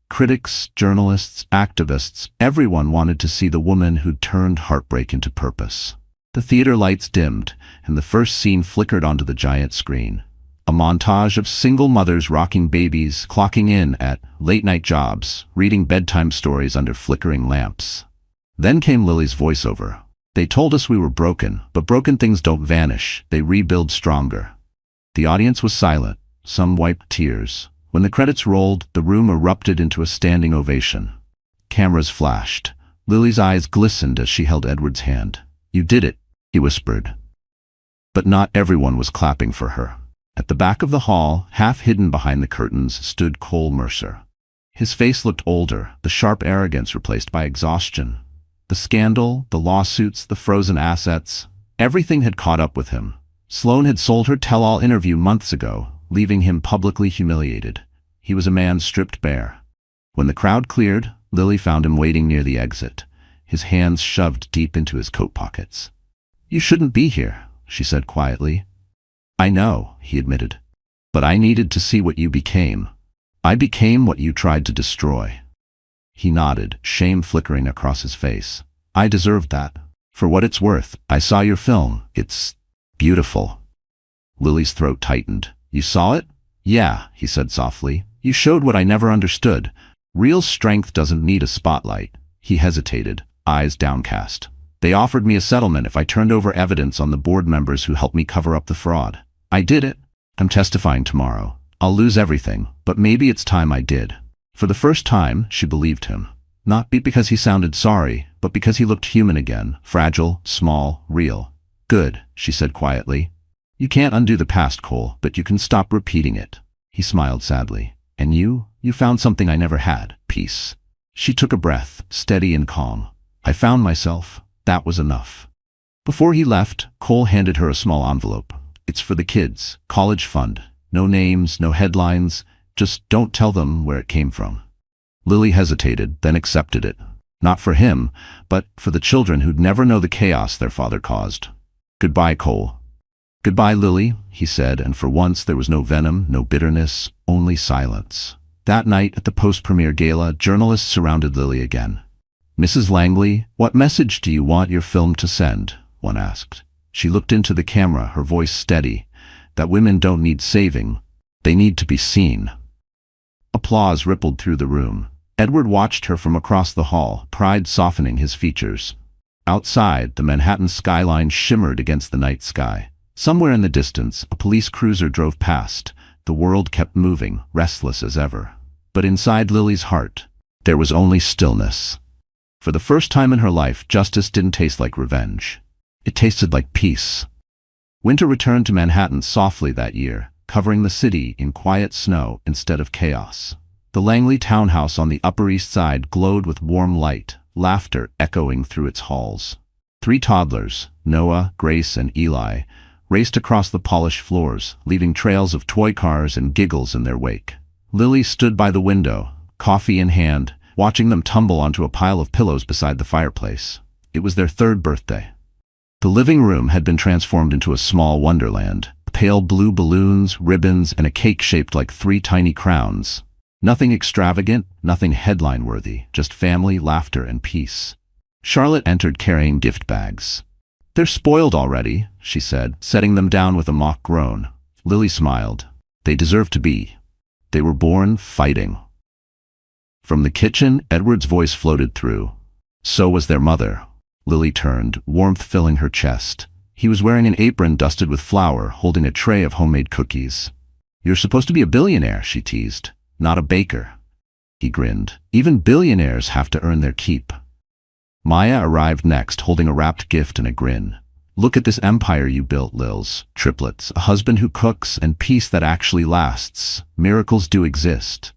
Critics, journalists, activists, everyone wanted to see the woman who'd turned heartbreak into purpose. The theater lights dimmed, and the first scene flickered onto the giant screen. A montage of single mothers rocking babies, clocking in at late-night jobs, reading bedtime stories under flickering lamps. Then came Lily's voiceover. "They told us we were broken, but broken things don't vanish, they rebuild stronger." The audience was silent. Some wiped tears. When the credits rolled, the room erupted into a standing ovation. Cameras flashed. Lily's eyes glistened as she held Edward's hand. "You did it," he whispered. But not everyone was clapping for her. At the back of the hall, half hidden behind the curtains, stood Cole Mercer. His face looked older, the sharp arrogance replaced by exhaustion. The scandal, the lawsuits, the frozen assets, everything had caught up with him. Sloane had sold her tell-all interview months ago, leaving him publicly humiliated. He was a man stripped bare. When the crowd cleared, Lily found him waiting near the exit, his hands shoved deep into his coat pockets. "You shouldn't be here," she said quietly. "I know," he admitted. "But I needed to see what you became. I became what you tried to destroy." He nodded, shame flickering across his face. "I deserved that. For what it's worth, I saw your film. It's beautiful." Lily's throat tightened. "You saw it?" "Yeah," he said softly. "You showed what I never understood. Real strength doesn't need a spotlight." He hesitated, eyes downcast. "They offered me a settlement if I turned over evidence on the board members who helped me cover up the fraud. I did it. I'm testifying tomorrow. I'll lose everything, but maybe it's time I did." For the first time, she believed him. Not because he sounded sorry, but because he looked human again, fragile, small, real. "Good," she said quietly. "You can't undo the past, Cole, but you can stop repeating it." He smiled sadly. "And you found something I never had, peace." She took a breath, steady and calm. "I found myself. That was enough." Before he left, Cole handed her a small envelope. "It's for the kids, college fund. No names, no headlines. Just don't tell them where it came from." Lily hesitated, then accepted it. Not for him, but for the children who'd never know the chaos their father caused. "Goodbye, Cole." "Goodbye, Lily," he said, and for once there was no venom, no bitterness, only silence. That night at the post-premiere gala, journalists surrounded Lily again. "Mrs. Langley, what message do you want your film to send?" one asked. She looked into the camera, her voice steady. "That women don't need saving. They need to be seen." Applause rippled through the room. Edward watched her from across the hall, pride softening his features. Outside, the Manhattan skyline shimmered against the night sky. Somewhere in the distance, a police cruiser drove past, The world kept moving, restless as ever. But inside Lily's heart, there was only stillness. For the first time in her life, justice didn't taste like revenge. It tasted like peace. Winter returned to Manhattan softly that year, covering the city in quiet snow instead of chaos. The Langley townhouse on the Upper East Side glowed with warm light, laughter echoing through its halls. 3 toddlers, Noah, Grace, and Eli, raced across the polished floors, leaving trails of toy cars and giggles in their wake. Lily stood by the window, coffee in hand, watching them tumble onto a pile of pillows beside the fireplace. It was their 3rd birthday. The living room had been transformed into a small wonderland. Pale blue balloons, ribbons, and a cake shaped like 3 tiny crowns. Nothing extravagant, nothing headline-worthy, just family, laughter, and peace. Charlotte entered carrying gift bags. "They're spoiled already," she said, setting them down with a mock groan. Lily smiled. They deserved to be. They were born fighting. From the kitchen, Edward's voice floated through. So was their mother. Lily turned, warmth filling her chest. He was wearing an apron dusted with flour, holding a tray of homemade cookies. "You're supposed to be a billionaire," she teased, "not a baker." He grinned. "Even billionaires have to earn their keep." Maya arrived next, holding a wrapped gift and a grin. "Look at this empire you built, Lils. Triplets, a husband who cooks, and peace that actually lasts. Miracles do exist."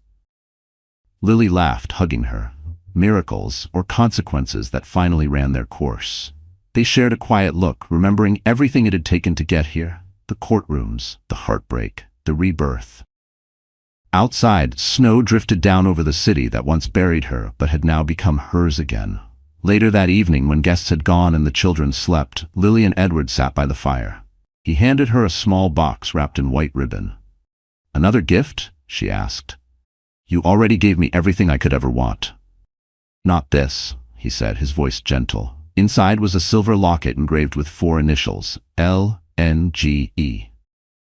Lily laughed, hugging her. Miracles, or consequences that finally ran their course. They shared a quiet look, remembering everything it had taken to get here. The courtrooms, the heartbreak, the rebirth. Outside, snow drifted down over the city that once buried her, but had now become hers again. Later that evening, when guests had gone and the children slept, Lily and Edward sat by the fire. He handed her a small box wrapped in white ribbon. "Another gift?" she asked. "You already gave me everything I could ever want." "Not this," he said, his voice gentle. Inside was a silver locket engraved with 4 initials, LNGE.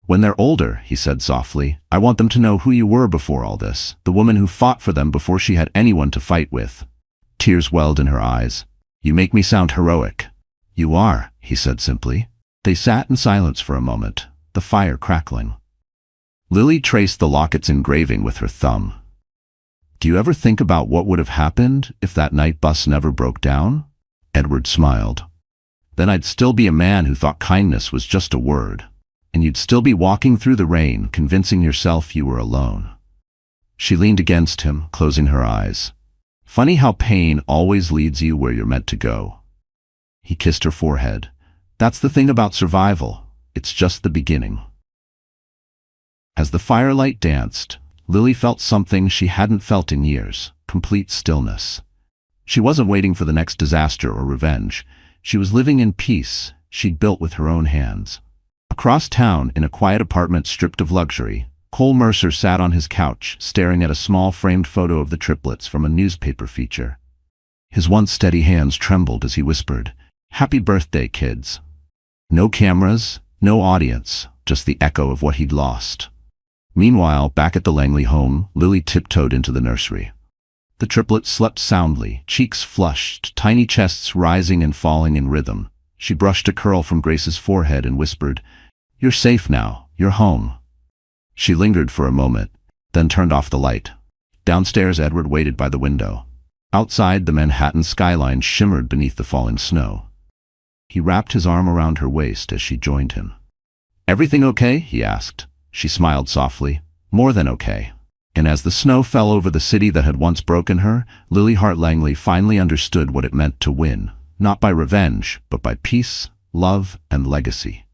"When they're older," he said softly, "I want them to know who you were before all this, the woman who fought for them before she had anyone to fight with." Tears welled in her eyes. "You make me sound heroic." "You are," he said simply. They sat in silence for a moment, the fire crackling. Lily traced the locket's engraving with her thumb. "Do you ever think about what would have happened if that night bus never broke down?" Edward smiled. "Then I'd still be a man who thought kindness was just a word. And you'd still be walking through the rain, convincing yourself you were alone." She leaned against him, closing her eyes. "Funny how pain always leads you where you're meant to go." He kissed her forehead. "That's the thing about survival. It's just the beginning." As the firelight danced, Lily felt something she hadn't felt in years, complete stillness. She wasn't waiting for the next disaster or revenge. She was living in peace she'd built with her own hands. Across town, in a quiet apartment stripped of luxury, Cole Mercer sat on his couch, staring at a small framed photo of the triplets from a newspaper feature. His once steady hands trembled as he whispered, "Happy birthday, kids." No cameras, no audience, just the echo of what he'd lost. Meanwhile, back at the Langley home, Lily tiptoed into the nursery. The triplets slept soundly, cheeks flushed, tiny chests rising and falling in rhythm. She brushed a curl from Grace's forehead and whispered, "You're safe now. You're home." She lingered for a moment, then turned off the light. Downstairs, Edward waited by the window. Outside, the Manhattan skyline shimmered beneath the falling snow. He wrapped his arm around her waist as she joined him. "Everything okay?" he asked. She smiled softly. "More than okay." And as the snow fell over the city that had once broken her, Lily Hart Langley finally understood what it meant to win, not by revenge, but by peace, love, and legacy.